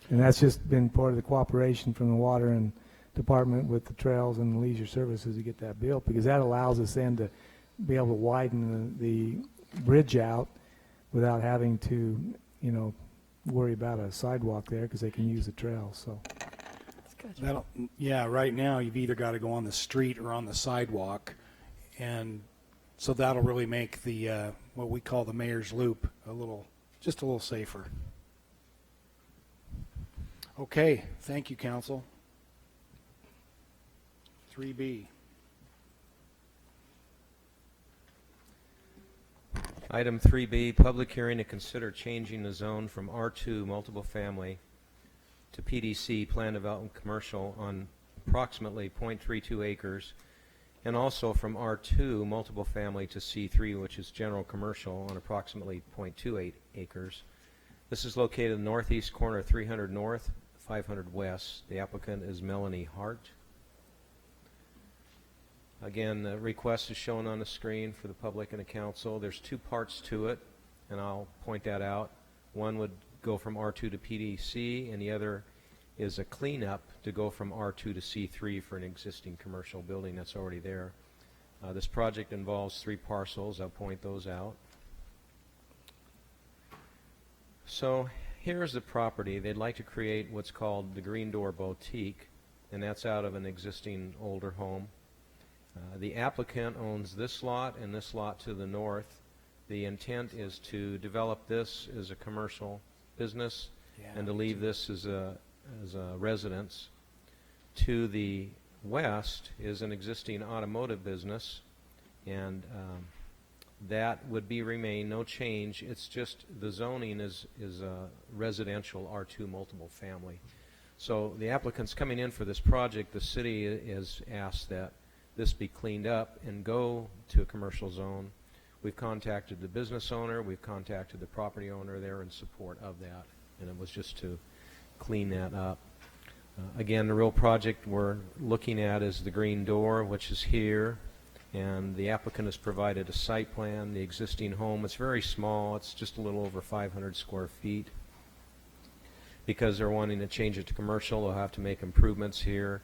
And that's just been part of the cooperation from the water and department with the trails and leisure services to get that built, because that allows us then to be able to widen the bridge out without having to, worry about a sidewalk there, because they can use the trail. So Yeah, right now you've either got to go on the street or on the sidewalk, and so that'll really make the what we call the mayor's loop just a little safer. Okay, thank you, council. 3B. Item 3B, public hearing to consider changing the zone from R2 multiple family to PDC, Plan Development Commercial, on approximately .32 acres, and also from R2 multiple family to C3, which is general commercial, on approximately .28 acres. This is located in the northeast corner of 300 North, 500 West. The applicant is Melanie Hart. Again, the request is shown on the screen for the public and the council. There's two parts to it, and I'll point that out. One would go from R2 to PDC, and the other is a cleanup to go from R2 to C3 for an existing commercial building that's already there. This project involves 3 parcels. I'll point those out. So here's the property. They'd like to create what's called the Green Door Boutique, and that's out of an existing older home. The applicant owns this lot and this lot to the north. The intent is to develop this as a commercial business and to leave this as a residence. To the west is an existing automotive business, and that would remain no change. It's just the zoning is a residential R2 multiple family. So the applicant's coming in for this project. The city is asked that this be cleaned up and go to a commercial zone. We've contacted the business owner, we've contacted the property owner. They're in support of that, and it was just to clean that up. Again, the real project we're looking at is the Green Door, which is here, and the applicant has provided a site plan. The existing home, it's very small, it's just a little over 500 square feet. Because they're wanting to change it to commercial, they'll have to make improvements here.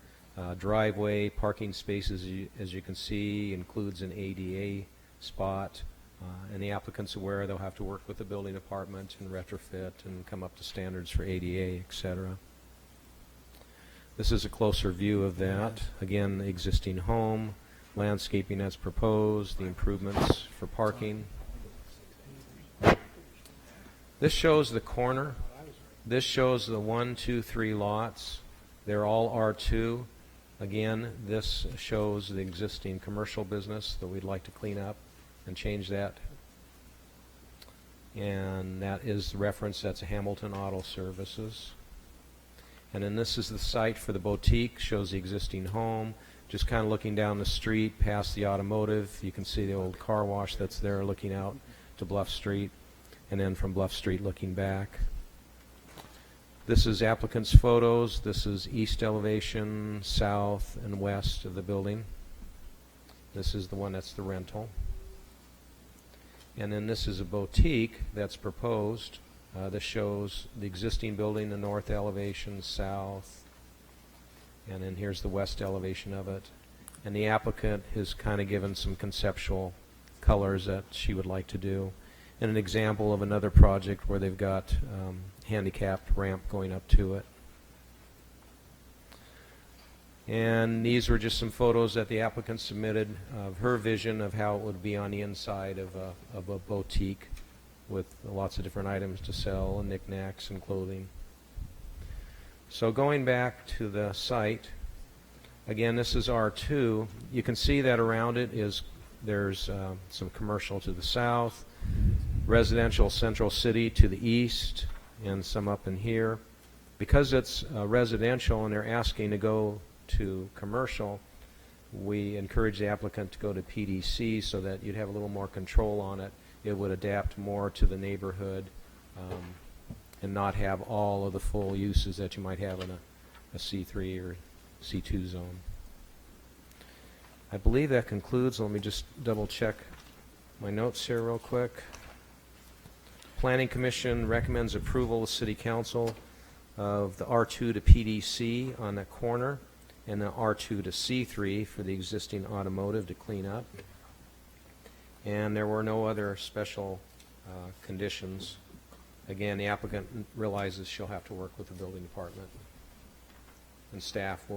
Driveway, parking spaces, as you can see, includes an ADA spot, and the applicant's aware they'll have to work with the building department and retrofit and come up to standards for ADA, etc. This is a closer view of that. Again, the existing home, landscaping as proposed, the improvements for parking. This shows the corner. This shows the 1, 2, 3 lots. They're all R2. Again, this shows the existing commercial business that we'd like to clean up and change that. And that is the reference. That's a Hamilton Auto Services. And then this is the site for the boutique, shows the existing home. Just kind of looking down the street past the automotive, you can see the old car wash that's there looking out to Bluff Street, and then from Bluff Street looking back. This is applicant's photos. This is east elevation, south, and west of the building. This is the one that's the rental. And then this is a boutique that's proposed. This shows the existing building, the north elevation, south, and then here's the west elevation of it. And the applicant has kind of given some conceptual colors that she would like to do. And an example of another project where they've got handicapped ramp going up to it. And these were just some photos that the applicant submitted of her vision of how it would be on the inside of a boutique with lots of different items to sell and knickknacks and clothing. So going back to the site, again, this is R2. You can see that around it there's some commercial to the south, residential Central City to the east, and some up in here. Because it's residential and they're asking to go to commercial, we encourage the applicant to go to PDC so that you'd have a little more control on it. It would adapt more to the neighborhood and not have all of the full uses that you might have in a C3 or C2 zone. I believe that concludes. Let me just double check my notes here real quick. Planning Commission recommends approval of City Council of the R2 to PDC on that corner and the R2 to C3 for the existing automotive to clean up. And there were no other special conditions. Again, the applicant realizes she'll have to work with the building department. And staff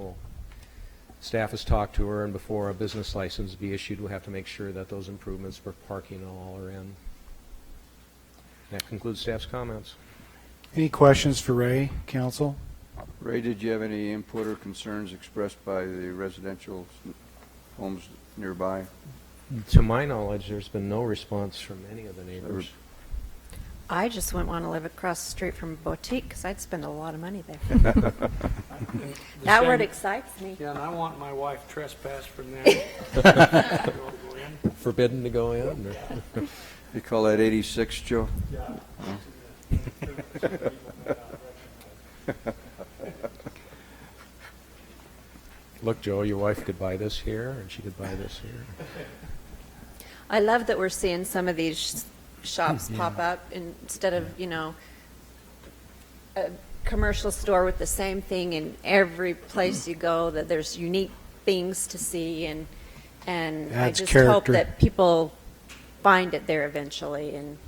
has talked to her, and before a business license be issued, we'll have to make sure that those improvements for parking and all are in. That concludes staff's comments. Any questions for Ray, council? Ray, did you have any input or concerns expressed by the residential homes nearby? To my knowledge, there's been no response from any of the neighbors. I just wouldn't want to live across the street from a boutique because I'd spend a lot of money there. That word excites me. Yeah, and I want my wife trespassed from there. Forbidden to go in? Or? You call that 86, Joe? Yeah. Look, Joe, your wife could buy this here, and she could buy this here. I love that we're seeing some of these shops pop up instead of, a commercial store with the same thing in every place you go, that there's unique things to see, and I Adds just hope character. that people find it there eventually, and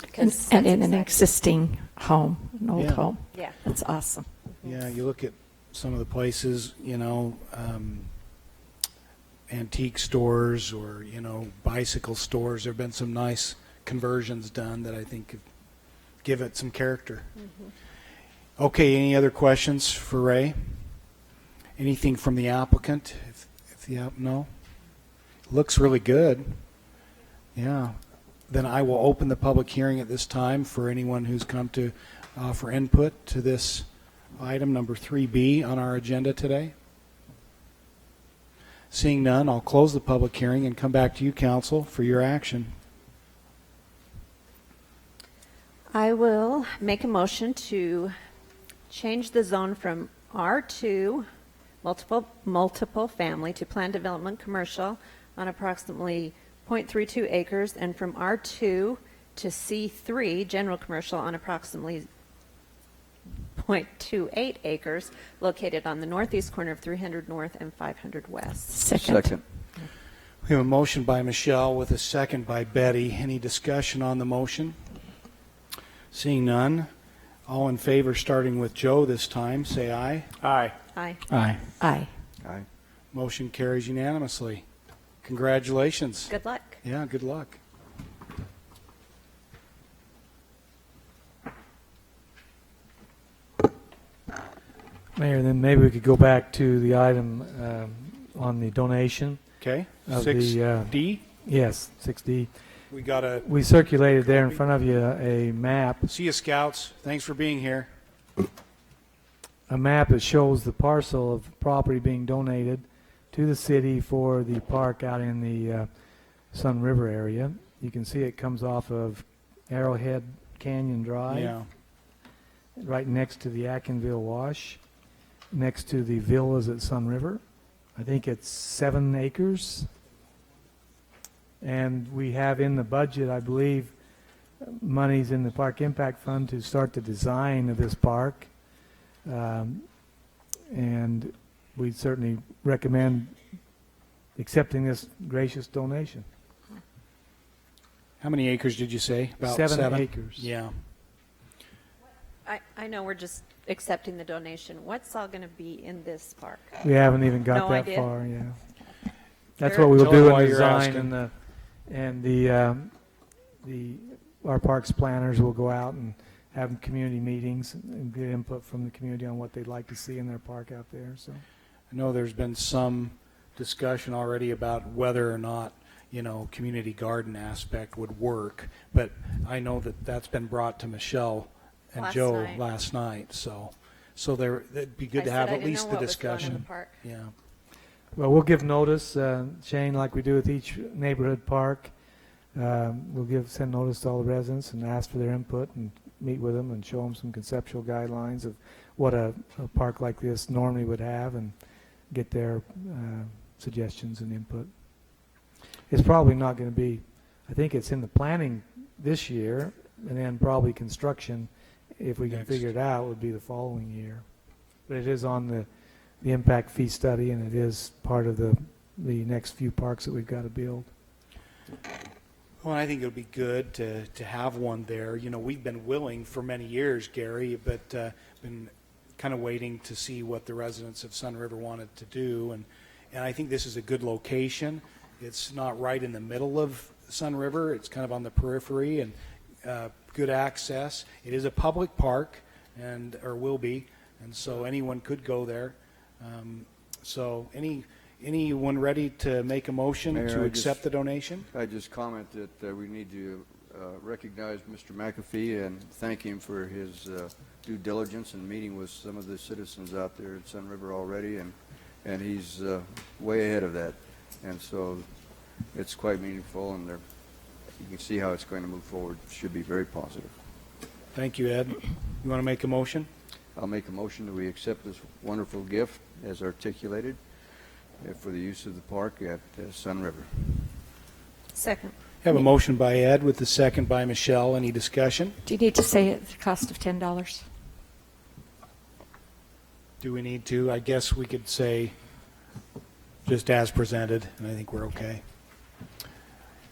And, 'cause and that's in an exciting. existing home, an old Yeah. home. Yeah. That's awesome. Yeah, you look at some of the places, antique stores or, bicycle stores. There have been some nice conversions done that I think give it some character. Okay, any other questions for Ray? Anything from the applicant? No? Looks really good. Yeah. Then I will open the public hearing at this time for anyone who's come to offer input to this item number 3B on our agenda today. Seeing none, I'll close the public hearing and come back to you, council, for your action. I will make a motion to change the zone from R2, multiple family, to planned development commercial on approximately 0.32 acres, and from R2 to C3, general commercial, on approximately 0.28 acres, located on the northeast corner of 300 North and 500 West. Second. We have a motion by Michelle with a second by Betty. Any discussion on the motion? Seeing none, all in favor, starting with Joe this time, say aye. Aye. Aye. Aye. Aye. Aye. Motion carries unanimously. Congratulations. Good luck. Yeah, good luck. Mayor, then maybe we could go back to the item on the donation. Okay, Of the, 6D, Yes, 6D. we got a, We circulated there in front of you a map, see you, scouts. Thanks for being here. that shows the parcel of property being donated to the city for the park out in the Sun River area. You can see it comes off of Arrowhead Canyon Drive, Yeah, right next to the Atkinville Wash, next to the villas at Sun River. I think it's 7 acres. And we have in the budget, I believe, monies in the Park Impact Fund to start the design of this park. And we certainly recommend accepting this gracious donation. how many acres did you say? About 7 acres. Yeah. I know we're just accepting the donation. What's all going to be in this park? We haven't even got No that idea? far, yeah. That's Eric? what we will Tell her do why in the you're design, asking. and our parks planners will go out and have community meetings and get input from the community on what they'd like to see in their park out there, so. I know there's been some discussion already about whether or not, community garden aspect would work, but I know that that's been brought to Michelle and Last Joe night. last night, so it'd be good I to said have I at didn't least know the what was going in discussion. the park. Yeah. Well, we'll give notice, Shane, like we do with each neighborhood park. We'll send notice to all the residents and ask for their input and meet with them and show them some conceptual guidelines of what a park like this normally would have and get their suggestions and input. It's probably not going to be, I think it's in the planning this year, and then probably construction, if we can Next. figure it out, would be the following year. But it is on the impact fee study, and it is part of the next few parks that we've got to build. Well, I think it would be good to have one there. We've been willing for many years, Gary, but been kind of waiting to see what the residents of Sun River wanted to do. And I think this is a good location. It's not right in the middle of Sun River. It's kind of on the periphery and good access. It is a public park, or will be, and so anyone could go there. So anyone ready to make a motion Mayor, to I accept just- the donation? I just comment that we need to recognize Mr. McAfee and thank him for his due diligence in meeting with some of the citizens out there at Sun River already, and he's way ahead of that. And so it's quite meaningful, and you can see how it's going to move forward. It should be very positive. Thank you, Ed. You want to make a motion? I'll make a motion that we accept this wonderful gift as articulated for the use of the park at Sun River. Second. Have a motion by Ed with the second by Michelle. Any discussion? Do you need to say it's the cost of $10? Do we need to? I guess we could say just as presented, and I think we're okay.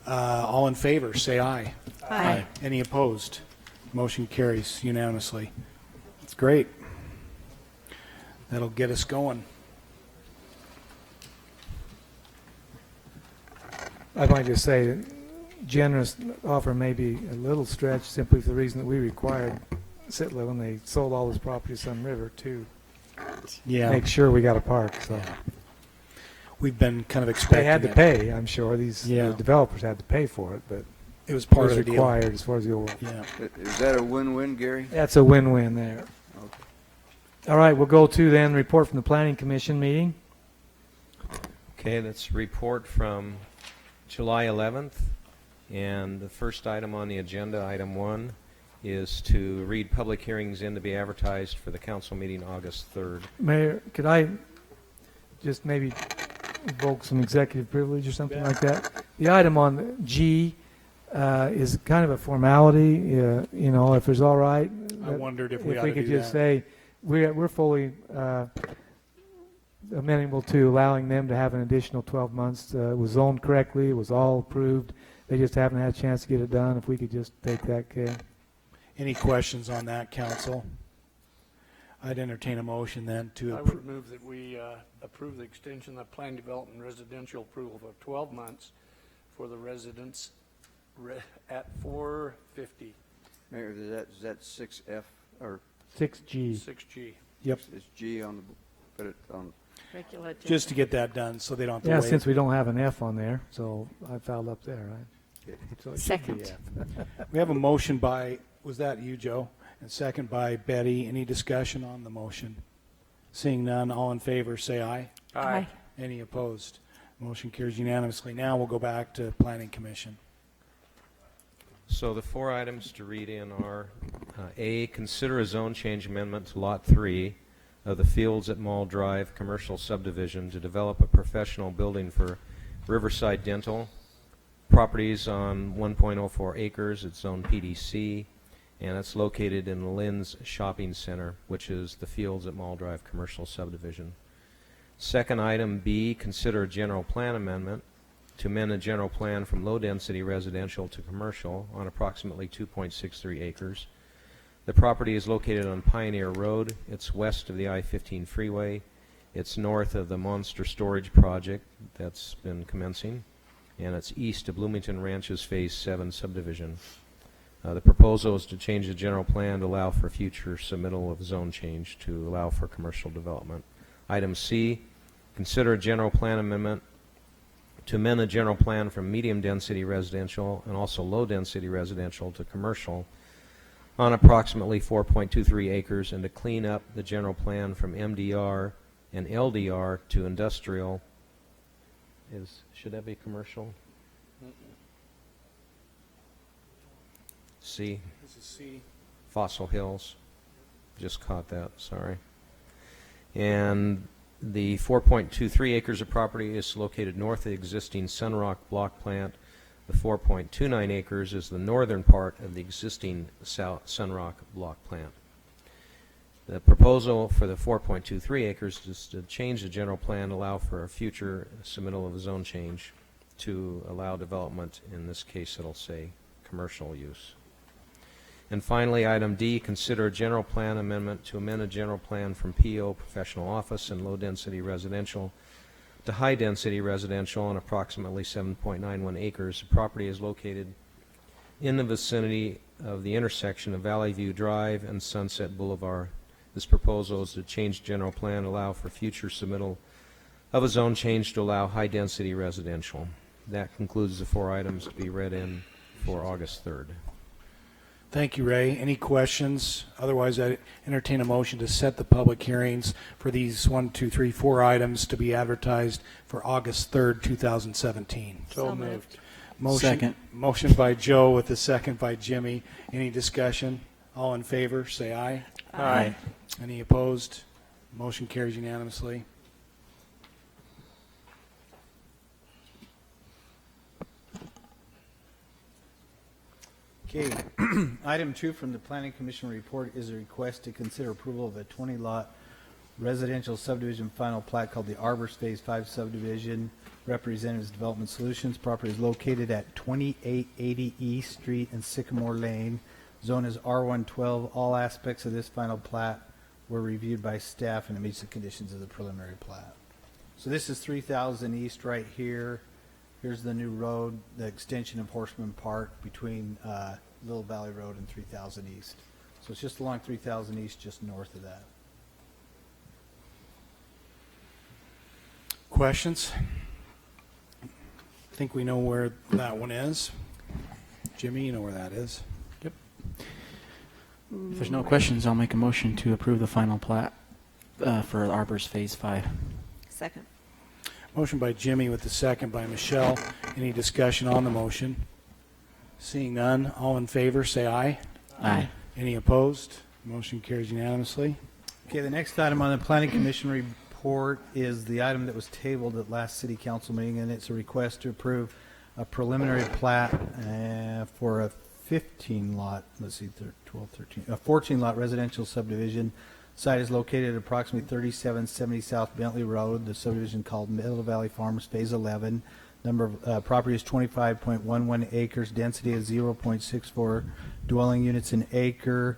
All in favor, say aye. Aye. Any opposed? Motion carries unanimously. It's great. That'll get us going. I might just say that generous offer may be a little stretched simply for the reason that we required Sitla when they sold all this property to Sun River to Yeah. make sure we got a park. So We've been kind of expecting they had to it. pay, I'm sure. These Yeah. the developers had to pay for it, but It was it part was of the deal. required as far as the overall. Yeah. Is that a win-win, Gary? That's a win-win there. All right, we'll go to then report from the Planning Commission meeting. Okay, that's a report from July 11th, and the first item on the agenda, item 1, is to read public hearings in to be advertised for the council meeting August 3rd. Mayor, could I just maybe invoke some executive privilege or something like that? The item on G is kind of a formality, you know, if it's all right. I wondered if we ought to could do just that. say, we're fully amenable to allowing them to have an additional 12 months. It was zoned correctly, it was all approved. They just haven't had a chance to get it done. If we could just take that care. Any questions on that, council? I'd entertain a motion then to I approve. would move that we approve the extension of plan development residential approval for 12 months for the residents at 450 Mayor, is that 6F or 6G. 6G. Yep. is G on the, put it on, Regulate. Just to get that done so they don't have to Yeah, wait. since we don't have an F on there, so I fouled up there, right? So it should be Second. F. We have a motion by, was that you, Joe? And second by Betty. Any discussion on the motion? Seeing none, all in favor, say aye. Aye. Any opposed? Motion carries unanimously. Now we'll go back to Planning Commission. So the 4 items to read in are, A, consider a zone change amendment to Lot 3 of the Fields at Mall Drive commercial subdivision to develop a professional building for Riverside Dental. Properties on 1.04 acres, it's zone PDC, and it's located in the Lynn's Shopping Center, which is the Fields at Mall Drive commercial subdivision. Second item, B, consider a general plan amendment to amend the general plan from low-density residential to commercial on approximately 2.63 acres. The property is located on Pioneer Road. It's west of the I-15 freeway. It's north of the Monster Storage Project that's been commencing, and it's east of Bloomington Ranches Phase 7 subdivision. The proposal is to change the general plan to allow for future submittal of zone change to allow for commercial development. Item C, consider a general plan amendment to amend the general plan from medium-density residential and also low-density residential to commercial on approximately 4.23 acres and to clean up the general plan from MDR and LDR to industrial. Should that be commercial? C. This is C. Fossil Hills. Just caught that, sorry. And the 4.23 acres of property is located north of the existing Sunrock block plant. The 4.29 acres is the northern part of the existing Sunrock block plant. The proposal for the 4.23 acres is to change the general plan to allow for a future submittal of a zone change to allow development. In this case, it'll say commercial use. And finally, item D, consider a general plan amendment to amend a general plan from PO professional office and low-density residential to high-density residential on approximately 7.91 acres. The property is located in the vicinity of the intersection of Valley View Drive and Sunset Boulevard. This proposal is to change general plan to allow for future submittal of a zone change to allow high-density residential. That concludes the 4 items to be read in for August 3rd. Thank you, Ray. Any questions? Otherwise, I entertain a motion to set the public hearings for these 1, 2, 3, 4 items to be advertised for August 3rd, 2017. So moved. Motion, motion by Joe with a second by Jimmy. Any discussion? All in favor, say aye. Aye. Any opposed? Motion carries unanimously. Okay, item 2 from the Planning Commission report is a request to consider approval of a 20-lot residential subdivision final plat called the Arbors Phase 5 subdivision. Representatives Development Solutions. Property is located at 2880 East Street and Sycamore Lane. Zone is R112. All aspects of this final plat were reviewed by staff and it meets the conditions of the preliminary plat. So this is 3000 East right here. Here's the new road, the extension of Horseman Park between Little Valley Road and 3000 East. So it's just along 3000 East, just north of that. Questions? I think we know where that one is. Jimmy, you know where that is. Yep. If there's no questions, I'll make a motion to approve the final plat for Arbors Phase 5. Second. Motion by Jimmy with the second by Michelle. Any discussion on the motion? Seeing none, all in favor, say aye. Aye. Any opposed? Motion carries unanimously. Okay, the next item on the Planning Commission report is the item that was tabled at last City Council meeting, and it's a request to approve a preliminary plat for a 15-lot, let's see, 12, 13, a 14-lot residential subdivision. Site is located at approximately 3770 South Bentley Road, the subdivision called Middle Valley Farms Phase 11. Number of property is 25.11 acres, density is 0.64 dwelling units an acre.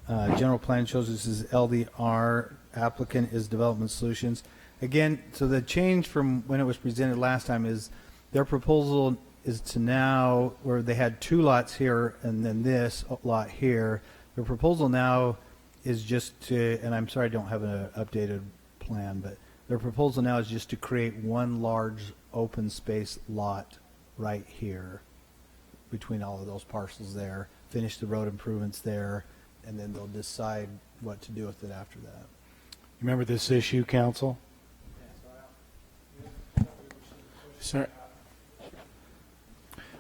General plan shows this is LDR. Applicant is Development Solutions. Again, so the change from when it was presented last time is their proposal is to now, where they had 2 lots here and then this lot here, their proposal now is just to, and I'm sorry I don't have an updated plan, but their proposal now is just to create one large open space lot right here between all of those parcels there, finish the road improvements there, and then they'll decide what to do with it after that. Remember this issue, council? Sir.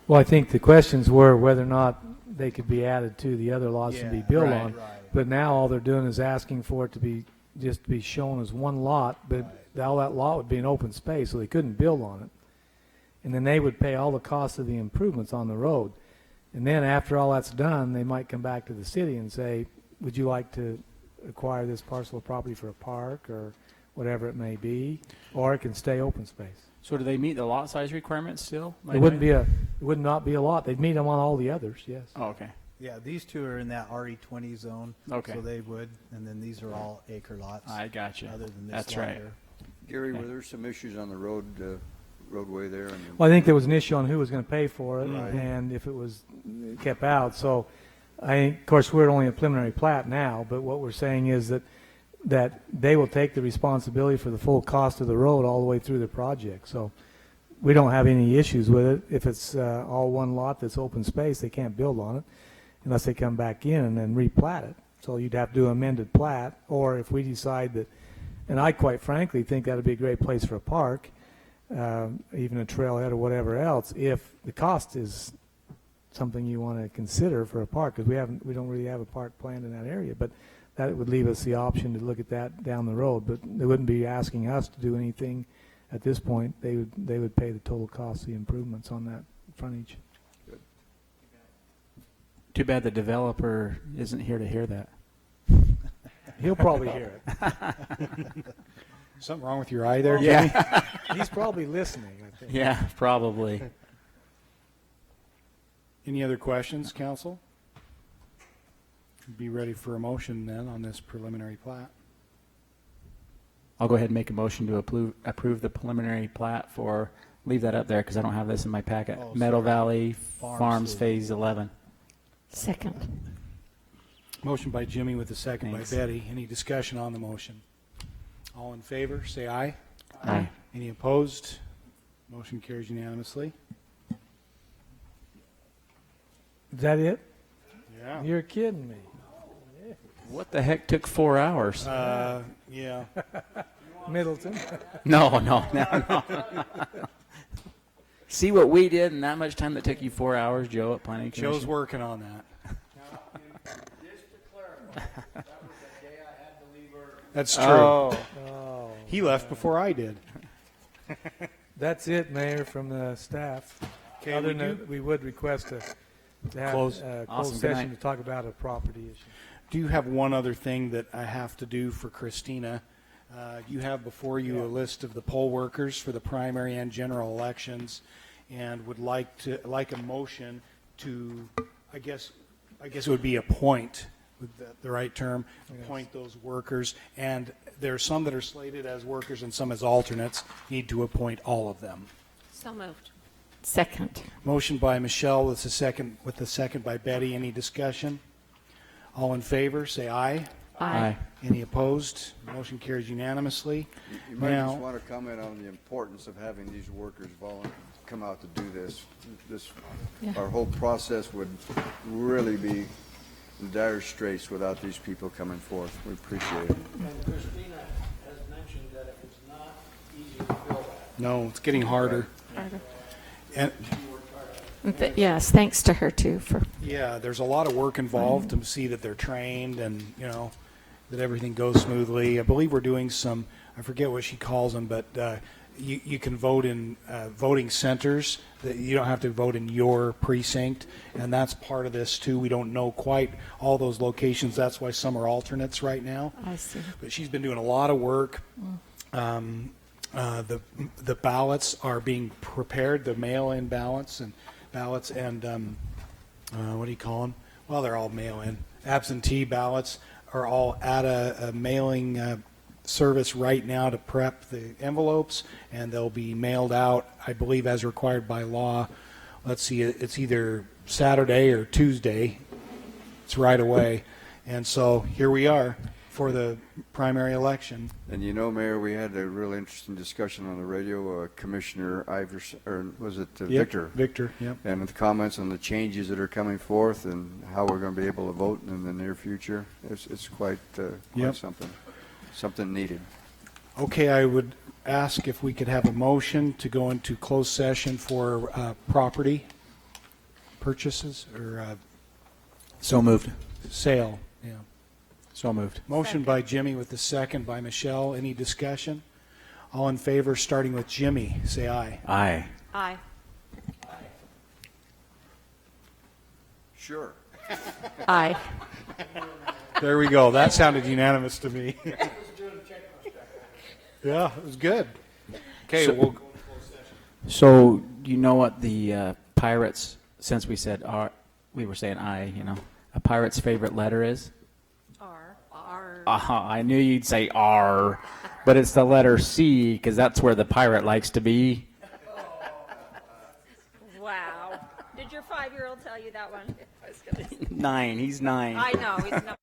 Well, I think the questions were whether or not they could be added to the other lots and be Yeah, built right, on. right. But now all they're doing is asking for it to be, just to be shown as one lot, but all that lot would be an open space, so they couldn't build on it. And then they would pay all the costs of the improvements on the road. And then after all that's done, they might come back to the city and say, would you like to acquire this parcel of property for a park or whatever it may be, or it can stay open space. So do they meet the lot size requirements still? It would not be a lot. They'd meet them on all the others, yes. Oh, okay. Yeah, these 2 are in that RE20 zone. Okay. So they would, and then these are all acre lots. I got you. Other than this That's lot right. here. Gary, were there some issues on the roadway there? And Well, I think there was an issue on who was going to pay for it Right. and if it was kept out. So, of course, we're only a preliminary plat now, but what we're saying is that they will take the responsibility for the full cost of the road all the way through the project. So we don't have any issues with it. If it's all one lot that's open space, they can't build on it unless they come back in and then replat it. So you'd have to do amended plat, or if we decide that, and I quite frankly think that would be a great place for a park, even a trailhead or whatever else, if the cost is something you want to consider for a park, because we don't really have a park planned in that area, but that would leave us the option to look at that down the road. But they wouldn't be asking us to do anything at this point. They would pay the total cost of the improvements on that frontage. Too bad the developer isn't here to hear that. He'll probably hear it. Something wrong with your eye there, Jimmy? Yeah. He's probably listening, I think. Yeah, probably. Any other questions, council? Be ready for a motion then on this preliminary plat. I'll go ahead and make a motion to approve the preliminary plat for, leave that up there because I don't have this in my packet, Oh, Meadow sorry. Valley Farms Farms Phase 11. Second. Motion by Jimmy with a second Thanks. by Betty. Any discussion on the motion? All in favor, say aye. Aye. Any opposed? Motion carries unanimously. Is that it? Yeah. You're kidding me. What the heck took 4 hours? Yeah. Middleton. No. See what we did in that much time that took you 4 hours, Joe, at Planning Commission? Joe's working on that. That's true. Oh. He left before I did. That's it, Mayor, from the staff. Okay, Other we than do- that, we would request a to have Close. a Awesome. closed Good session night. to talk about a property issue. Do you have one other thing that I have to do for Christina? You have before you a list of the poll workers for the primary and general elections, and would like a motion to, I guess it would be appoint, with the right term, appoint those workers. And there are some that are slated as workers and some as alternates. Need to appoint all of them. So moved. Second. Motion by Michelle with a second by Betty. Any discussion? All in favor, say aye. Aye. Any opposed? Motion carries unanimously. You might Now- just want to comment on the importance of having these workers come out to do this. Yeah. Our whole process would really be in dire straits without these people coming forth. We appreciate it. And Christina has mentioned that if it's not easy to fill that, No, it's getting harder. And Yes, thanks to her too for, yeah, there's a lot of work involved to see that they're trained and, that everything goes smoothly. I believe we're doing some, I forget what she calls them, but you can vote in voting centers. That you don't have to vote in your precinct, and that's part of this too. We don't know quite all those locations. That's why some are alternates right now. I see. But she's been doing a lot of work. The ballots are being prepared, the mail-in ballots, and what do you call them? Well, they're all mail-in. Absentee ballots are all at a mailing service right now to prep the envelopes, and they'll be mailed out, I believe, as required by law. Let's see, it's either Saturday or Tuesday. It's right away. And so here we are for the primary election. And Mayor, we had a real interesting discussion on the radio. Commissioner Ivers, or was it Victor? Victor, yep. And the comments on the changes that are coming forth and how we're going to be able to vote in the near future. It's quite Yep. something needed. Okay, I would ask if we could have a motion to go into closed session for property purchases or So moved. sale. Yeah. So moved. Motion by Jimmy with the second by Michelle. Any discussion? All in favor, starting with Jimmy, say aye. Aye. Aye. Sure. aye. There we go. That sounded unanimous to me. Yeah, it was good. Okay, So- So, you know what the pirates, since we said R, we were saying I, a pirate's favorite letter is? R. R. I knew you'd say R, but it's the letter C because that's where the pirate likes to be. Wow. Did your 5-year-old tell you that one? 9. He's 9. I know. He's not.